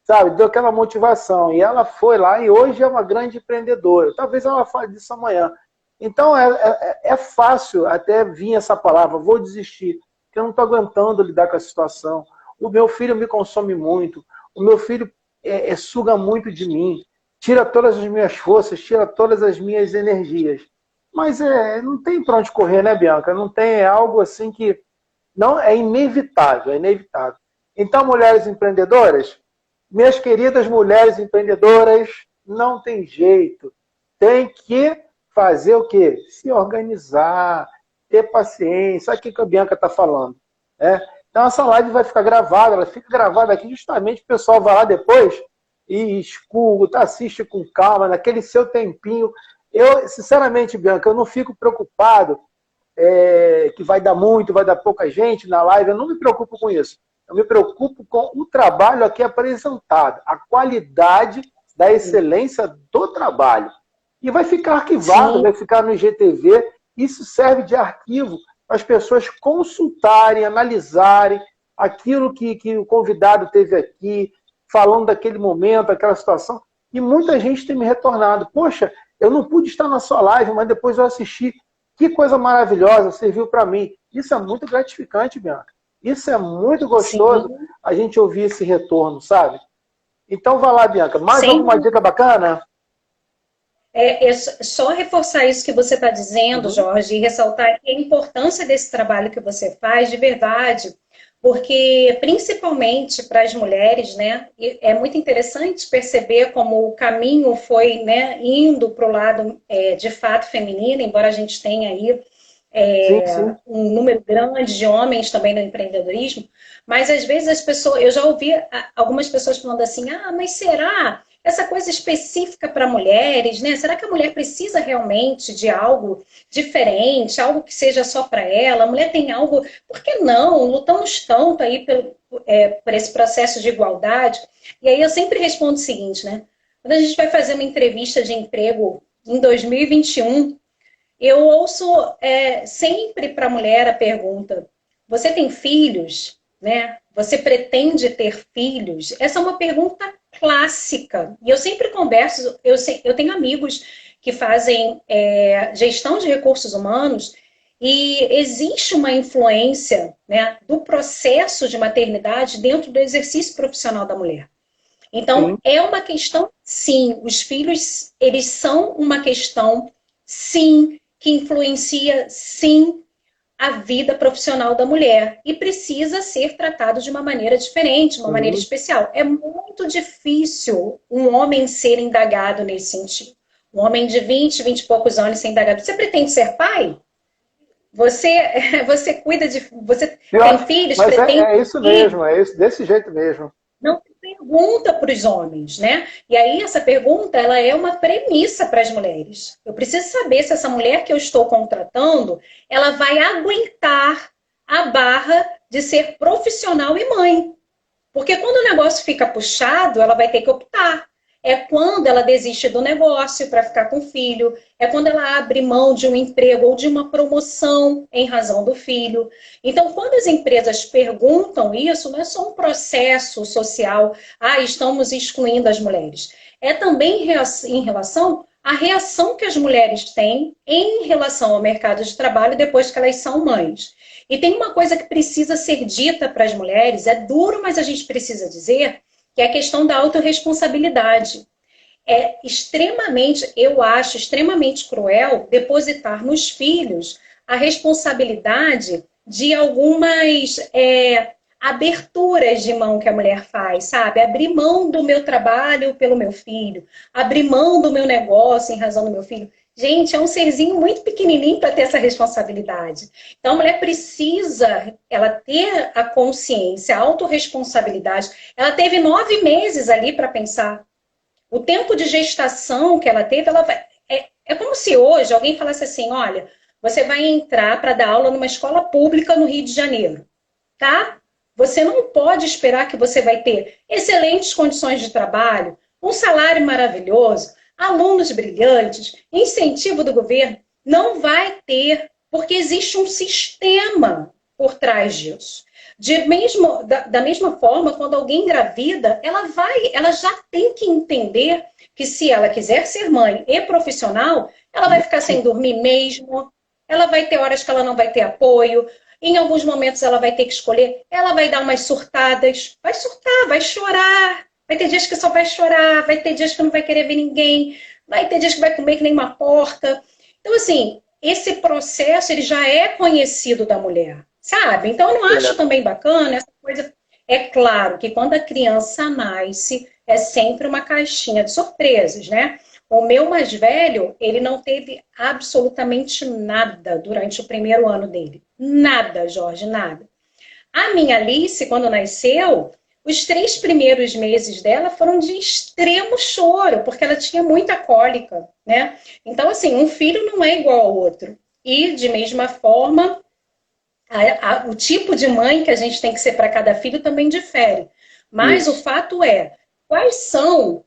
sabe? Deu aquela motivação. E ela foi lá e hoje é uma grande empreendedora. Talvez ela fale disso amanhã. Então é fácil até vir essa palavra, vou desistir, porque eu não estou aguentando lidar com a situação. O meu filho me consome muito, o meu filho suga muito de mim, tira todas as minhas forças, tira todas as minhas energias. Mas não tem para onde correr, né, Bianca? Não tem, é algo assim que não é inevitável, é inevitável. Então, mulheres empreendedoras, minhas queridas mulheres empreendedoras, não tem jeito. Tem que fazer o quê? Se organizar, ter paciência. Sabe o que a Bianca está falando? Né? Então, essa live vai ficar gravada, ela fica gravada aqui justamente o pessoal vai lá depois e escuta, assiste com calma, naquele seu tempinho. Eu, sinceramente, Bianca, eu não fico preocupado que vai dar muito, vai dar pouca gente na live, eu não me preocupo com isso. Eu me preocupo com o trabalho aqui apresentado, a qualidade da excelência do trabalho. E vai ficar arquivado, vai ficar no IGTV. Isso serve de arquivo para as pessoas consultarem, analisarem aquilo que o convidado teve aqui, falando daquele momento, daquela situação. E muita gente tem me retornado. Poxa, eu não pude estar na sua live, mas depois eu assisti. Que coisa maravilhosa, serviu para mim. Isso é muito gratificante, Bianca. Isso é muito gostoso, a gente ouvir esse retorno, sabe? Então, vai lá, Bianca. Mais alguma dica bacana? Só reforçar isso que você está dizendo, Jorge, e ressaltar a importância desse trabalho que você faz, de verdade, porque, principalmente para as mulheres, né, é muito interessante perceber como o caminho foi, né, indo para o lado, de fato, feminino, embora a gente tenha aí um número grande de homens também no empreendedorismo, mas às vezes as pessoas, eu já ouvi algumas pessoas falando assim, mas será essa coisa específica para mulheres, né? Será que a mulher precisa realmente de algo diferente, algo que seja só para ela? A mulher tem algo, por que não? Lutamos tanto aí por esse processo de igualdade. E aí eu sempre respondo o seguinte, né? Quando a gente vai fazer uma entrevista de emprego em 2021, eu ouço sempre para a mulher a pergunta, você tem filhos? Né? Você pretende ter filhos? Essa é uma pergunta clássica. E eu sempre converso, eu tenho amigos que fazem gestão de recursos humanos e existe uma influência, né, do processo de maternidade dentro do exercício profissional da mulher. Então, é uma questão, sim, os filhos, eles são uma questão, sim, que influencia, sim, a vida profissional da mulher e precisa ser tratado de uma maneira diferente, uma maneira especial. É muito difícil um homem ser indagado nesse sentido. Um homem de 20 e poucos anos ser indagado. Você pretende ser pai? Você cuida de... Você tem filhos? Mas é isso mesmo, desse jeito mesmo. Não pergunta para os homens, né? E aí essa pergunta, ela é uma premissa para as mulheres. Eu preciso saber se essa mulher que eu estou contratando, ela vai aguentar a barra de ser profissional e mãe. Porque quando o negócio fica puxado, ela vai ter que optar. É quando ela desiste do negócio para ficar com o filho, é quando ela abre mão de um emprego ou de uma promoção em razão do filho. Então, quando as empresas perguntam isso, não é só um processo social, estamos excluindo as mulheres. É também em relação à reação que as mulheres têm em relação ao mercado de trabalho depois que elas são mães. E tem uma coisa que precisa ser dita para as mulheres, é duro, mas a gente precisa dizer, que é a questão da autorresponsabilidade. É extremamente, eu acho, extremamente cruel depositar nos filhos a responsabilidade de algumas aberturas de mão que a mulher faz, sabe? Abrir mão do meu trabalho pelo meu filho, abrir mão do meu negócio em razão do meu filho. Gente, é um serzinho muito pequenininho para ter essa responsabilidade. Então, a mulher precisa, ela ter a consciência, a autorresponsabilidade. Ela teve 9 meses ali para pensar. O tempo de gestação que ela teve, é como se hoje alguém falasse assim, olha, você vai entrar para dar aula numa escola pública no Rio de Janeiro, tá? Você não pode esperar que você vai ter excelentes condições de trabalho, um salário maravilhoso, alunos brilhantes, incentivo do governo, não vai ter, porque existe um sistema por trás disso. Da mesma forma, quando alguém engravida, ela já tem que entender que se ela quiser ser mãe e profissional, ela vai ficar sem dormir mesmo, ela vai ter horas que ela não vai ter apoio, em alguns momentos ela vai ter que escolher, ela vai dar umas surtadas, vai surtar, vai chorar, vai ter dias que só vai chorar, vai ter dias que não vai querer ver ninguém, vai ter dias que vai comer que nem uma porca. Então, assim, esse processo ele já é conhecido da mulher, sabe? Então, eu não acho também bacana essa coisa. É claro que quando a criança nasce, é sempre uma caixinha de surpresas, né? O meu mais velho, ele não teve absolutamente nada durante o primeiro ano dele. Nada, Jorge, nada. A minha Alice, quando nasceu, os 3 primeiros meses dela foram de extremo choro, porque ela tinha muita cólica, né? Então, assim, um filho não é igual ao outro. E, de mesma forma, O tipo de mãe que a gente tem que ser para cada filho também difere. Mas o fato é, quais são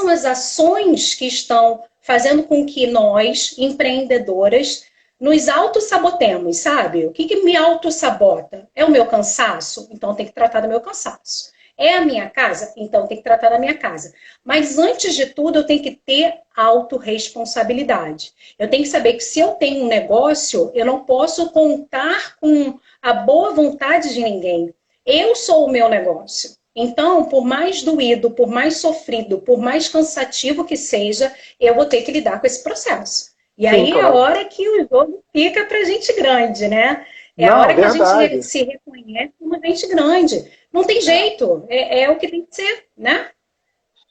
as ações que estão fazendo com que nós, empreendedoras, nos autossabotemos, sabe? O que me autossabota? É o meu cansaço? Então tem que tratar do meu cansaço. É a minha casa? Então tem que tratar da minha casa. Mas antes de tudo, eu tenho que ter autorresponsabilidade. Eu tenho que saber que se eu tenho um negócio, eu não posso contar com a boa vontade de ninguém. Eu sou o meu negócio. Então, por mais doído, por mais sofrido, por mais cansativo que seja, eu vou ter que lidar com esse processo. E aí é a hora que o jogo fica para gente grande, né? É a hora que a gente se reconhece como gente grande. Não tem jeito, é o que tem que ser, né?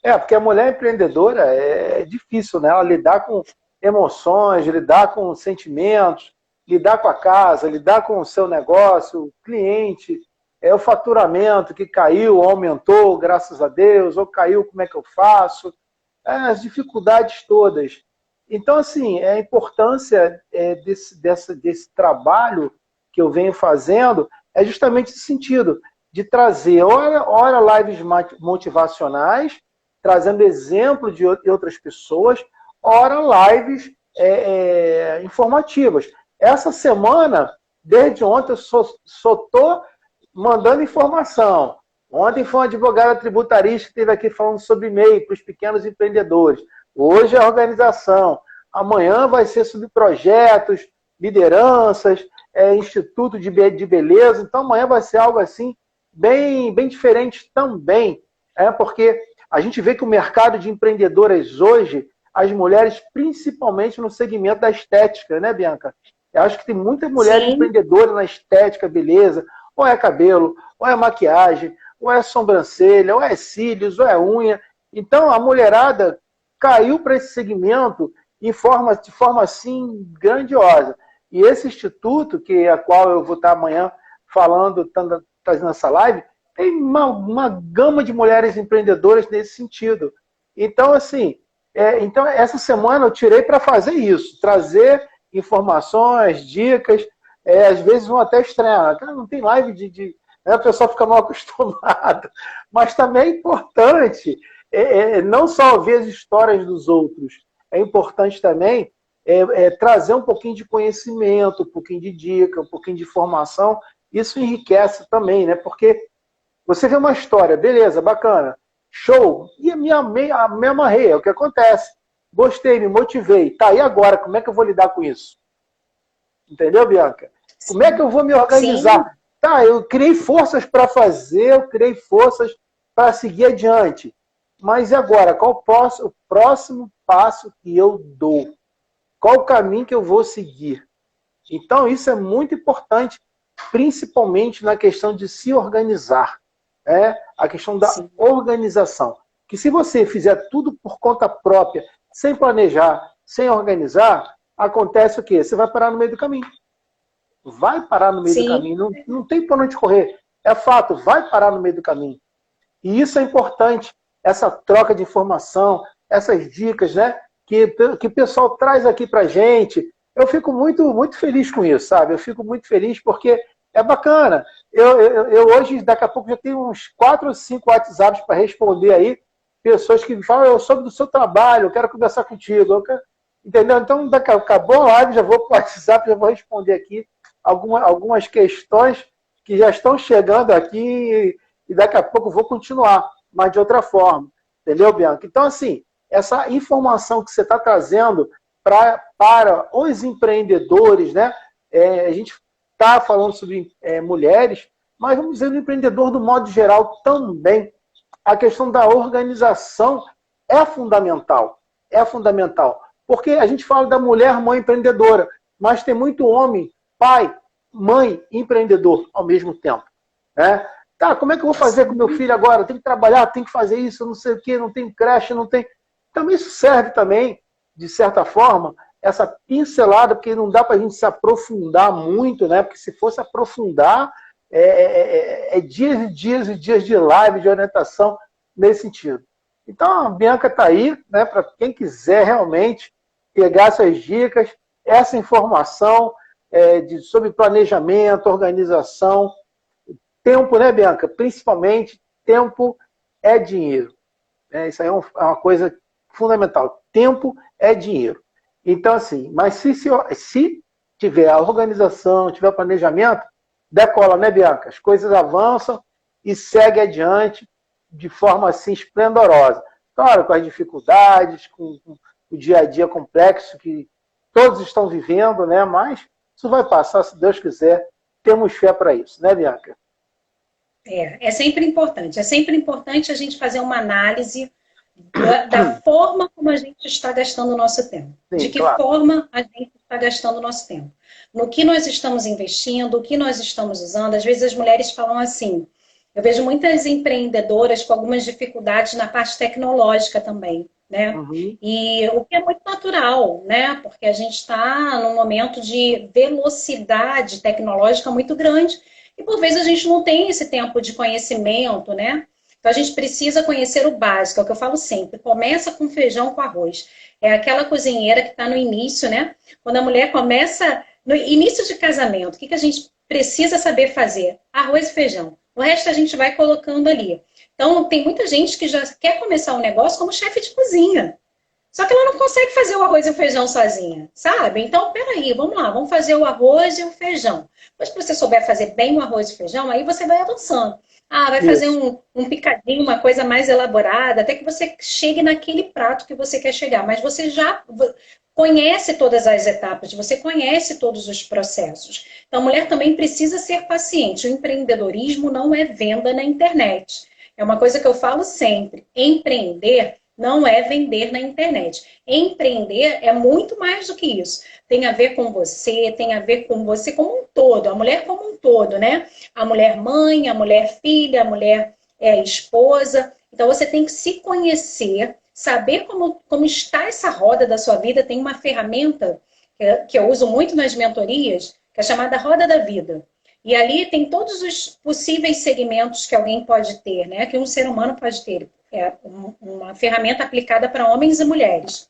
Porque a mulher empreendedora é difícil, né? Ela lidar com emoções, lidar com sentimentos, lidar com a casa, lidar com o seu negócio, o cliente, o faturamento que caiu, aumentou, graças a Deus, ou caiu, como é que eu faço? As dificuldades todas. Então, assim, a importância desse trabalho que eu venho fazendo é justamente esse sentido, de trazer, ora lives motivacionais, trazendo exemplo de outras pessoas, ora lives informativas. Essa semana, desde ontem, eu só estou mandando informação. Ontem foi uma advogada tributarista que esteve aqui falando sobre MEI para os pequenos empreendedores. Hoje é a organização. Amanhã vai ser sobre projetos, lideranças, instituto de beleza. Então amanhã vai ser algo assim bem diferente também. Porque a gente vê que o mercado de empreendedoras hoje, as mulheres, principalmente no segmento da estética, né, Bianca? Eu acho que tem muita mulher empreendedora na estética, beleza, ou é cabelo, ou é maquiagem, ou é sobrancelha, ou é cílios, ou é unha. Então a mulherada caiu para esse segmento de forma assim grandiosa. E esse instituto, a qual eu vou estar amanhã falando, trazendo essa live, tem uma gama de mulheres empreendedoras nesse sentido. Então, assim, essa semana eu tirei para fazer isso, trazer informações, dicas, às vezes vão até estranhar. Não tem live né, a pessoa fica mal acostumada. Mas também é importante não só ouvir as histórias dos outros, é importante também trazer um pouquinho de conhecimento, um pouquinho de dica, um pouquinho de informação. Isso enriquece também, né? Porque você vê uma história, beleza, bacana, show, e me amarrei, é o que acontece. Gostei, me motivei. Tá, e agora, como é que eu vou lidar com isso? Entendeu, Bianca? Sim. Como é que eu vou me organizar? Sim. Tá, eu criei forças para fazer, eu criei forças para seguir adiante. Mas e agora? Qual o próximo passo que eu dou? Qual o caminho que eu vou seguir? Então, isso é muito importante, principalmente na questão de se organizar. A questão da organização. Que se você fizer tudo por conta própria, sem planejar, sem organizar, acontece o quê? Você vai parar no meio do caminho. Vai parar no meio do caminho. Não tem por onde correr. É fato, vai parar no meio do caminho. E isso é importante, essa troca de informação, essas dicas, né? Que o pessoal traz aqui pra gente. Eu fico muito feliz com isso, sabe? Eu fico muito feliz porque é bacana. Eu hoje, daqui a pouco, já tenho uns 4 ou 5 WhatsApps para responder aí. Pessoas que falam, eu soube do seu trabalho, eu quero conversar contigo. Entendeu? Então, acabou a live, já vou para o WhatsApp, já vou responder aqui algumas questões que já estão chegando aqui e daqui a pouco vou continuar, mas de outra forma. Entendeu, Bianca? Então, assim, essa informação que você está trazendo para os empreendedores, né? A gente está falando sobre mulheres, mas vamos dizer, o empreendedor do modo geral também. A questão da organização é fundamental. É fundamental. Porque a gente fala da mulher mãe empreendedora, mas tem muito homem, pai, mãe empreendedor ao mesmo tempo. Né? Tá, como é que eu vou fazer com meu filho agora? Eu tenho que trabalhar, tenho que fazer isso, não sei o quê, não tem creche, não tem... Então isso serve também, de certa forma, essa pincelada, porque não dá para a gente se aprofundar muito, né? Porque se fosse aprofundar, dias e dias e dias de live, de orientação nesse sentido. Então, a Bianca está aí, né? Para quem quiser realmente pegar essas dicas, essa informação, sobre planejamento, organização. Tempo, né, Bianca? Principalmente, tempo é dinheiro. Isso aí é uma coisa fundamental. Tempo é dinheiro. Então, assim, mas se tiver a organização, tiver o planejamento, decola, né, Bianca? As coisas avançam e segue adiante de forma, assim, esplendorosa. Claro, com as dificuldades, com o dia a dia complexo que todos estão vivendo, né? Mas isso vai passar, se Deus quiser. Temos fé para isso, né, Bianca? É sempre importante. É sempre importante a gente fazer uma análise da forma como a gente está gastando o nosso tempo. Sim, de que claro. forma a gente está gastando o nosso tempo. No que nós estamos investindo, o que nós estamos usando. Às vezes as mulheres falam assim, eu vejo muitas empreendedoras com algumas dificuldades na parte tecnológica também, né? Uhum. E o que é muito natural, né? Porque a gente está num momento de velocidade tecnológica muito grande e por vezes a gente não tem esse tempo de conhecimento, né? Então a gente precisa conhecer o básico, é o que eu falo sempre. Começa com feijão com arroz. É aquela cozinheira que está no início, né? Quando a mulher começa no início de casamento, o que a gente precisa saber fazer? Arroz e feijão. O resto a gente vai colocando ali. Então, tem muita gente que já quer começar um negócio como chefe de cozinha. Só que ela não consegue fazer o arroz e o feijão sozinha, sabe? Então, peraí, vamos lá, vamos fazer o arroz e o feijão. Depois que você souber fazer bem o arroz e o feijão, aí você vai avançando. Vai fazer um picadinho, uma coisa mais elaborada, até que você chegue naquele prato que você quer chegar. Mas você já conhece todas as etapas, você conhece todos os processos. Então, a mulher também precisa ser paciente. O empreendedorismo não é venda na internet. É uma coisa que eu falo sempre. Empreender não é vender na internet. Empreender é muito mais do que isso. Tem a ver com você, tem a ver com você como um todo, a mulher como um todo, né? A mulher mãe, a mulher filha, a mulher esposa. Então, você tem que se conhecer, saber como está essa roda da sua vida. Tem uma ferramenta que eu uso muito nas mentorias, que é chamada Roda da Vida. E ali tem todos os possíveis segmentos que alguém pode ter, né? Que um ser humano pode ter. É uma ferramenta aplicada para homens e mulheres.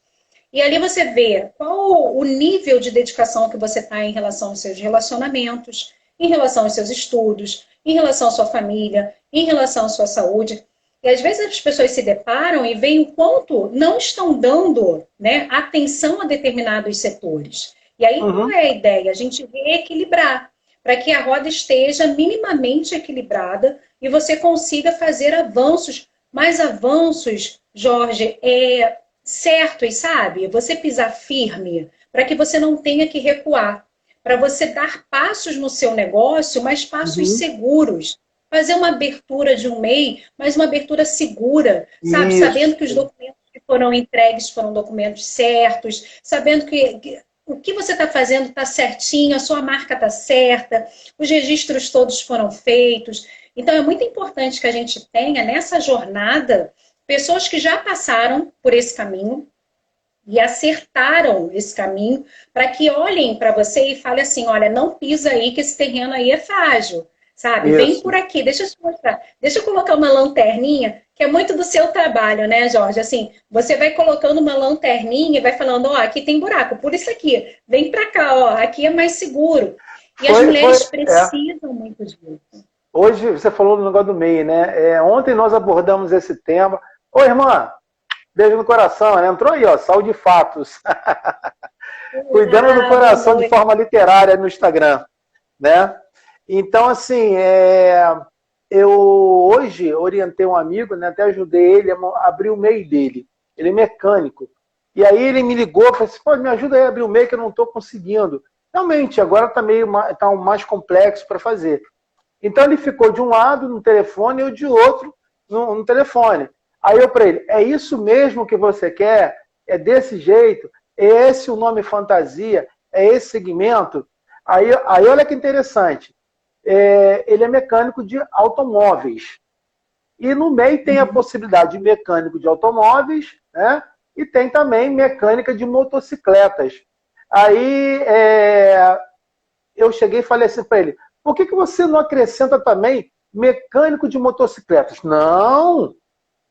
E ali você vê qual o nível de dedicação que você está em relação aos seus relacionamentos, em relação aos seus estudos, em relação à sua família, em relação à sua saúde. E às vezes as pessoas se deparam e veem o quanto não estão dando, né, atenção a determinados setores. E aí qual é a ideia? A gente reequilibrar, para que a roda esteja minimamente equilibrada e você consiga fazer avanços, mais avanços, Jorge, certos, sabe? Você pisar firme, para que você não tenha que recuar, para você dar passos no seu negócio, mas passos seguros. Fazer uma abertura de um MEI, mas uma abertura segura, sabe? Isso. Sabendo que os documentos que foram entregues foram documentos certos, sabendo que o que você está fazendo está certinho, a sua marca está certa, os registros todos foram feitos. Então, é muito importante que a gente tenha nessa jornada pessoas que já passaram por esse caminho e acertaram esse caminho para que olhem para você e falem assim, olha, não pisa aí que esse terreno aí é frágil, sabe? Isso. Vem por aqui, deixa eu te mostrar. Deixa eu colocar uma lanterninha, que é muito do seu trabalho, né, Jorge? Assim, você vai colocando uma lanterninha e vai falando, ó, aqui tem buraco, por isso aqui, vem para cá, ó, aqui é mais seguro. E as mulheres precisam muito disso. Hoje, você falou do negócio do MEI, né? Ontem nós abordamos esse tema. Ô, irmã, beijo no coração, né? Entrou aí, ó, saúde e fatos. Cuidando do coração de forma literária no Instagram, né? Então, assim, eu hoje orientei um amigo, né? Até ajudei ele a abrir o MEI dele. Ele é mecânico. E aí ele me ligou e falou assim, pô, me ajuda aí a abrir o MEI que eu não estou conseguindo. Realmente, agora está mais complexo para fazer. Então ele ficou de um lado no telefone e eu de outro no telefone. Aí eu para ele, é isso mesmo que você quer? É desse jeito? É esse o nome fantasia? É esse segmento? Aí olha que interessante. Ele é mecânico de automóveis. E no MEI tem a possibilidade de mecânico de automóveis, né? E tem também mecânica de motocicletas. Aí eu cheguei e falei assim para ele, por que você não acrescenta também mecânico de motocicletas? Não,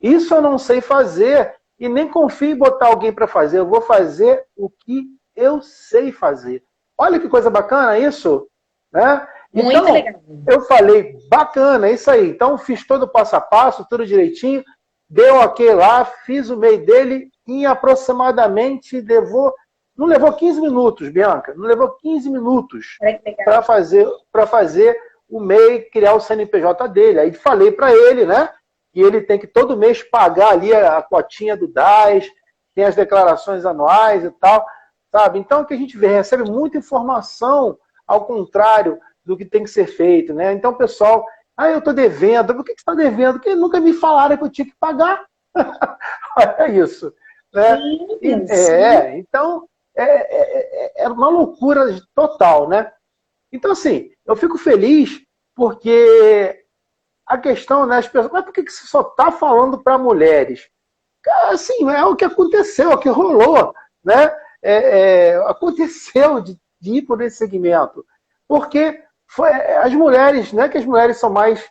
isso eu não sei fazer e nem confio em botar alguém para fazer. Eu vou fazer o que eu sei fazer. Olha que coisa bacana isso, né? Muito Então, legal. eu falei, bacana, é isso aí. Então, fiz todo o passo a passo, tudo direitinho, deu ok lá, fiz o MEI dele em aproximadamente, não levou 15 minutos, Bianca, não levou 15 minutos para fazer o MEI, criar o CNPJ dele. Aí falei para ele, né, que ele tem que todo mês pagar ali a cotinha do DAS, tem as declarações anuais e tal, sabe? Então, o que a gente vê, recebe muita informação ao contrário do que tem que ser feito, né? Então, pessoal, eu estou devendo. Por que você está devendo? Porque nunca me falaram que eu tinha que pagar. Olha isso. Né? Então, é uma loucura total, né? Então, assim, eu fico feliz porque a questão, né, as pessoas, mas por que você só está falando para mulheres? Assim, é o que aconteceu, é o que rolou, né? Aconteceu de ir por esse segmento. Porque as mulheres, não é que as mulheres são mais,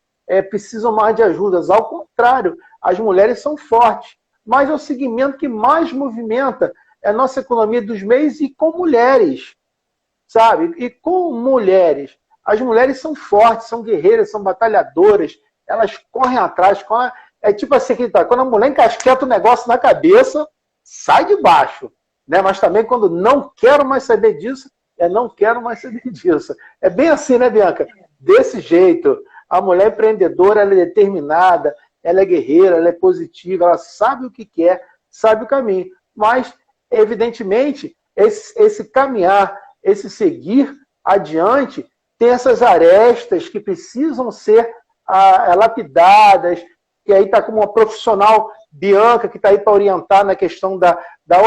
precisam mais de ajudas, ao contrário, as mulheres são fortes, mas é o segmento que mais movimenta a nossa economia dos meios e com mulheres, sabe? E com mulheres. As mulheres são fortes, são guerreiras, são batalhadoras, elas correm atrás, é tipo assim, quando a mulher encasqueta o negócio na cabeça, sai de baixo. Né? Mas também quando não quero mais saber disso, não quero mais saber disso. É bem assim, né, Bianca? Desse jeito. A mulher empreendedora, ela é determinada, ela é guerreira, ela é positiva, ela sabe o que quer, sabe o caminho. Mas, evidentemente, esse caminhar, esse seguir adiante, tem essas arestas que precisam ser lapidadas, e aí está como uma profissional, Bianca, que está aí para orientar na questão da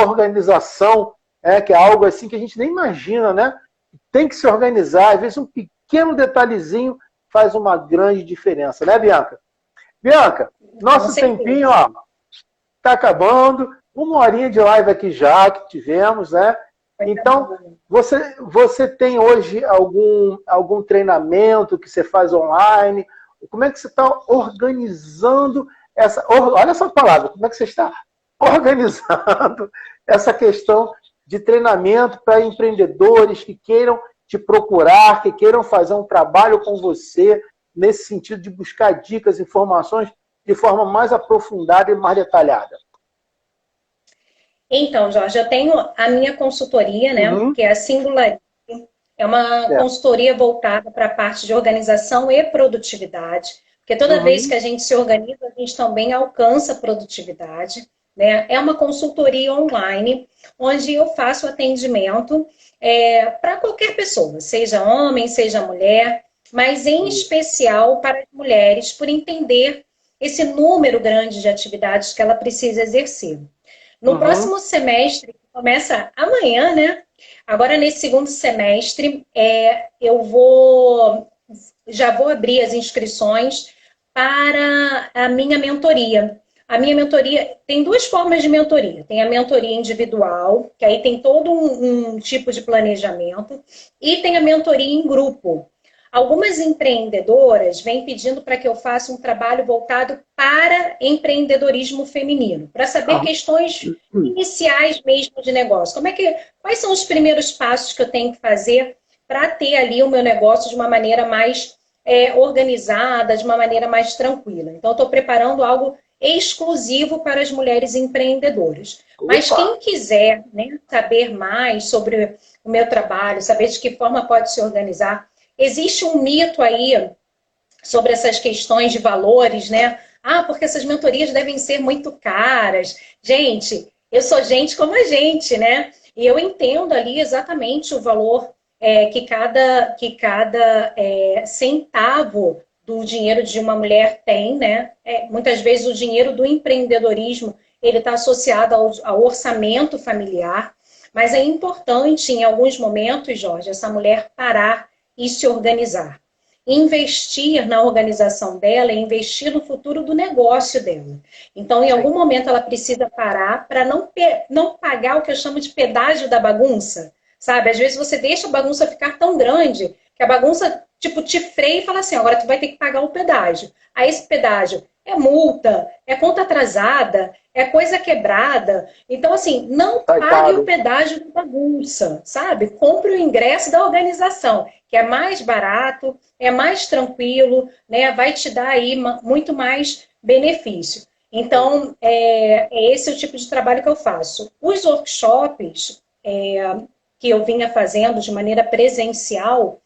organização, que é algo assim que a gente nem imagina, né? Tem que se organizar, às vezes um pequeno detalhezinho faz uma grande diferença, né, Bianca? Bianca, nosso tempinho está acabando, 1 horinha de live aqui já que tivemos, né? Então, você tem hoje algum treinamento que você faz online? Como é que você está organizando olha essa palavra, como é que você está organizando essa questão de treinamento para empreendedores que queiram te procurar, que queiram fazer um trabalho com você nesse sentido de buscar dicas, informações de forma mais aprofundada e mais detalhada? Então, Jorge, eu tenho a minha consultoria, né, que é a Singularity. É uma consultoria voltada para a parte de organização e produtividade, porque toda vez que a gente se organiza, a gente também alcança produtividade, né? É uma consultoria online, onde eu faço atendimento para qualquer pessoa, seja homem, seja mulher, mas em especial para as mulheres, por entender esse número grande de atividades que ela precisa exercer. No próximo semestre, que começa amanhã, né? Agora, nesse segundo semestre, já vou abrir as inscrições para a minha mentoria. A minha mentoria tem 2 formas de mentoria. Tem a mentoria individual, que aí tem todo um tipo de planejamento, e tem a mentoria em grupo. Algumas empreendedoras vêm pedindo para que eu faça um trabalho voltado para empreendedorismo feminino, para saber questões iniciais mesmo de negócio. Quais são os primeiros passos que eu tenho que fazer para ter ali o meu negócio de uma maneira mais organizada, de uma maneira mais tranquila. Então, eu estou preparando algo exclusivo para as mulheres empreendedoras. Mas quem quiser, né, saber mais sobre o meu trabalho, saber de que forma pode se organizar, existe um mito aí sobre essas questões de valores, né? Porque essas mentorias devem ser muito caras. Gente, eu sou gente como a gente, né? E eu entendo ali exatamente o valor que cada centavo do dinheiro de uma mulher tem, né? Muitas vezes o dinheiro do empreendedorismo ele está associado ao orçamento familiar, mas é importante, em alguns momentos, Jorge, essa mulher parar e se organizar. Investir na organização dela é investir no futuro do negócio dela. Então, em algum momento, ela precisa parar para não pagar o que eu chamo de pedágio da bagunça, sabe? Às vezes você deixa a bagunça ficar tão grande que a bagunça tipo, te freia e fala assim, agora tu vai ter que pagar o pedágio. Aí esse pedágio é multa, é conta atrasada, é coisa quebrada. Então, assim, não Sai pague o caro. pedágio da bagunça, sabe? Compre o ingresso da organização, que é mais barato, é mais tranquilo, né? Vai te dar aí muito mais benefício. Então, é esse o tipo de trabalho que eu faço. Os workshops que eu vinha fazendo de maneira presencial,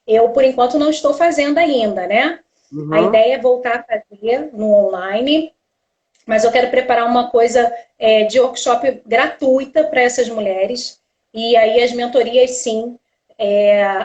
eu, por enquanto, não estou fazendo ainda, né? A Uhum. ideia é voltar a fazer no online, mas eu quero preparar uma coisa de workshop gratuita para essas mulheres. E aí as mentorias, sim,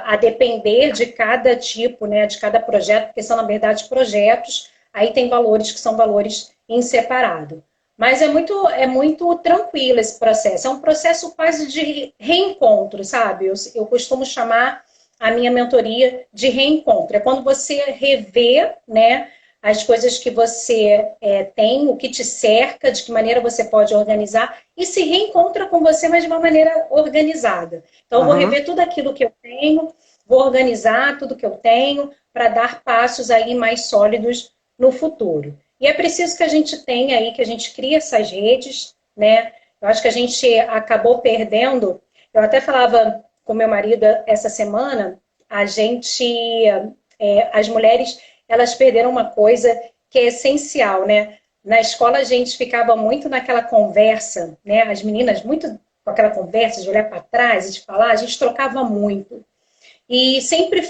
a depender de cada tipo, né, de cada projeto, porque são, na verdade, projetos, aí tem valores que são valores em separado. Mas é muito tranquilo esse processo. É um processo quase de reencontro, sabe? Eu costumo chamar a minha mentoria de reencontro. É quando você revê, né, as coisas que você tem, o que te cerca, de que maneira você pode organizar, e se reencontra com você, mas de uma maneira organizada. Então, eu vou Uhum. rever tudo aquilo que eu tenho, vou organizar tudo que eu tenho, para dar passos aí mais sólidos no futuro. E é preciso que a gente tenha aí, que a gente crie essas redes, né? Eu acho que a gente acabou perdendo. Eu até falava com meu marido essa semana, a gente, as mulheres, elas perderam uma coisa que é essencial, né? Na escola a gente ficava muito naquela conversa, né? As meninas muito com aquela conversa de olhar para trás e de falar, a gente trocava muito. E sempre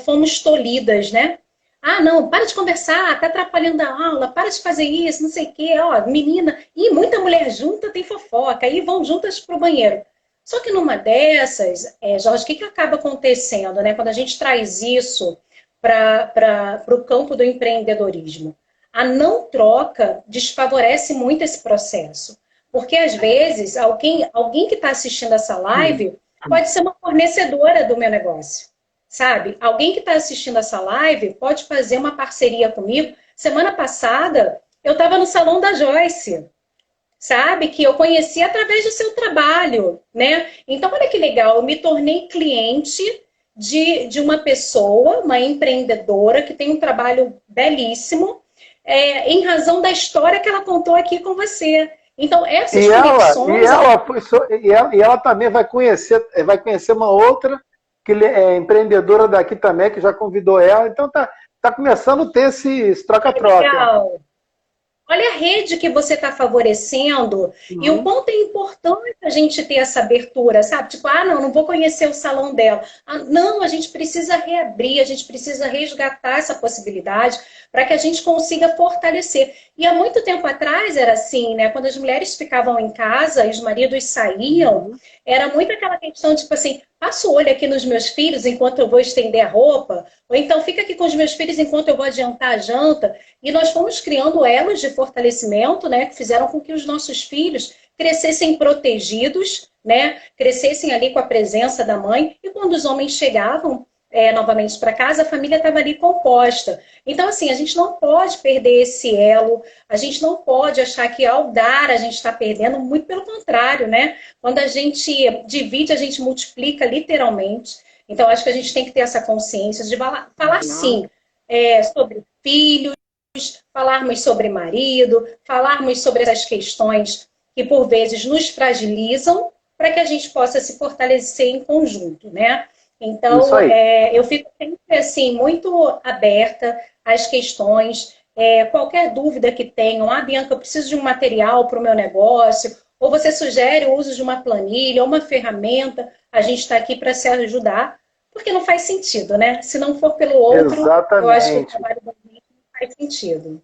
fomos tolhidas, né? Ah, não, para de conversar, tá atrapalhando a aula, para de fazer isso, não sei o quê, ó, menina. E muita mulher junta tem fofoca, aí vão juntas pro banheiro. Só que numa dessas, Jorge, o que acaba acontecendo, né? Quando a gente traz isso para o campo do empreendedorismo? A não troca desfavorece muito esse processo. Porque, às vezes, alguém que está assistindo essa live pode ser uma fornecedora do meu negócio, sabe? Alguém que está assistindo essa live pode fazer uma parceria comigo. Semana passada, eu estava no salão da Joyce, sabe? Que eu conheci através do seu trabalho, né? Então, olha que legal, eu me tornei cliente de uma pessoa, uma empreendedora que tem um trabalho belíssimo, em razão da história que ela contou aqui com você. Então, essas E conexões, ela, foi, e ela também vai conhecer uma outra que é empreendedora daqui também, que já convidou ela. Então tá começando a ter esse troca-troca. legal. Olha a rede que você está favorecendo e o Uhum. quanto é importante a gente ter essa abertura, sabe? Tipo, ah, não vou conhecer o salão dela. Ah, não, a gente precisa reabrir, a gente precisa resgatar essa possibilidade para que a gente consiga fortalecer. E há muito tempo atrás era assim, né? Quando as mulheres ficavam em casa e os maridos saíam, Uhum. era muito aquela questão, tipo assim, passa o olho aqui nos meus filhos enquanto eu vou estender a roupa, ou então fica aqui com os meus filhos enquanto eu vou adiantar a janta. E nós fomos criando elos de fortalecimento, né, que fizeram com que os nossos filhos crescessem protegidos, né, crescessem ali com a presença da mãe. E quando os homens chegavam novamente para casa, a família estava ali composta. Então, assim, a gente não pode perder esse elo, a gente não pode achar que ao dar a gente está perdendo, muito pelo contrário, né? Quando a gente divide, a gente multiplica literalmente. Então, acho que a gente tem que ter essa consciência de falar Uhum. sim, sobre filhos, falarmos sobre marido, falarmos sobre essas questões que por vezes nos fragilizam para que a gente possa se fortalecer em conjunto, né? Isso Então, aí. eu fico sempre assim muito aberta às questões. Qualquer dúvida que tenham, ah, Bianca, eu preciso de um material para o meu negócio, ou você sugere o uso de uma planilha, ou uma ferramenta, a gente está aqui para se ajudar, porque não faz sentido, né? Se não for pelo outro, eu acho que o Exatamente. trabalho da gente não faz sentido.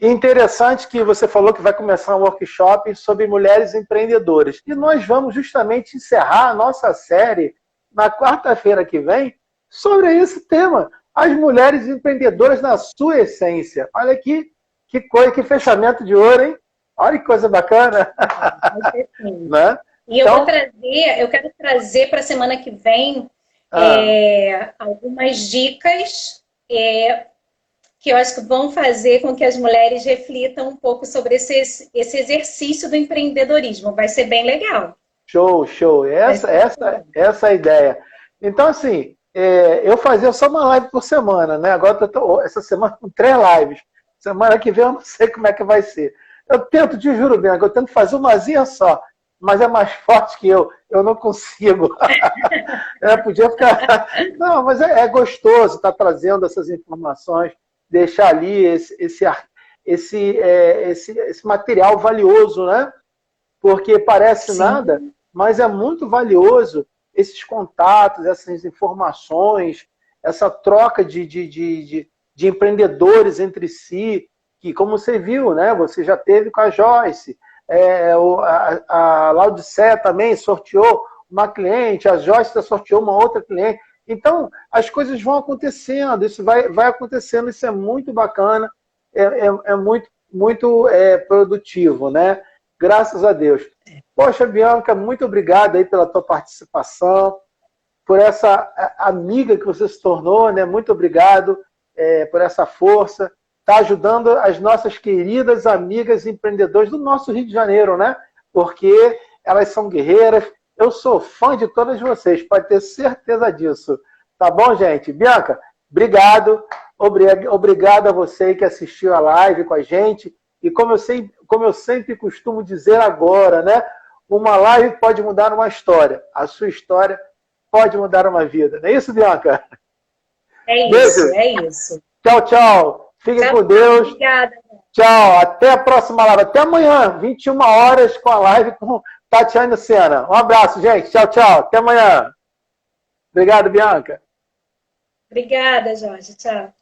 E interessante que você falou que vai começar um workshop sobre mulheres empreendedoras. E nós vamos justamente encerrar a nossa série na quarta-feira que vem sobre esse tema. As mulheres empreendedoras na sua essência. Olha que coisa, que fechamento de ouro, hein? Olha que coisa bacana. Vai ser sim. Né? E Então, eu quero trazer para a semana que vem ah, algumas dicas que eu acho que vão fazer com que as mulheres reflitam um pouco sobre esse exercício do empreendedorismo. Vai ser bem legal. show, show. Vai Essa, ser muito essa, bom. essa é a ideia. Então, assim, eu fazia só uma live por semana, né? Agora eu tô, essa semana com 3 lives. Semana que vem eu não sei como é que vai ser. Eu tento, te juro, Bianca, eu tento fazer umazinha só, mas é mais forte que eu não consigo. Podia ficar... Não, mas é gostoso estar trazendo essas informações, deixar ali esse material valioso, né? Porque parece Sim. nada, mas é muito valioso esses contatos, essas informações, essa troca de empreendedores entre si, que, como você viu, né, você já teve com a Joyce, a Laudicea também sorteou uma cliente, a Joyce sorteou uma outra cliente. Então, as coisas vão acontecendo, isso vai acontecendo, isso é muito bacana, é muito produtivo, né? Graças a Deus. Poxa, Bianca, muito obrigado aí pela tua participação, por essa amiga que você se tornou, né? Muito obrigado por essa força. Está ajudando as nossas queridas amigas empreendedoras do nosso Rio de Janeiro, né? Porque elas são guerreiras. Eu sou fã de todas vocês, pode ter certeza disso. Tá bom, gente? Bianca, obrigado. Obrigado a você que assistiu a live com a gente. E como eu sempre costumo dizer agora, né? Uma live pode mudar uma história. A sua história pode mudar uma vida. Não é isso, Bianca? É isso, beijo. É isso. Tchau, tchau. Fiquem com Deus. Obrigada. Tchau. Até a próxima live. Até amanhã, 21 horas, com a live com Tatiana e Luciana. Um abraço, gente. Tchau, tchau. Até amanhã. Obrigado, Bianca. Obrigada, Jorge. Tchau.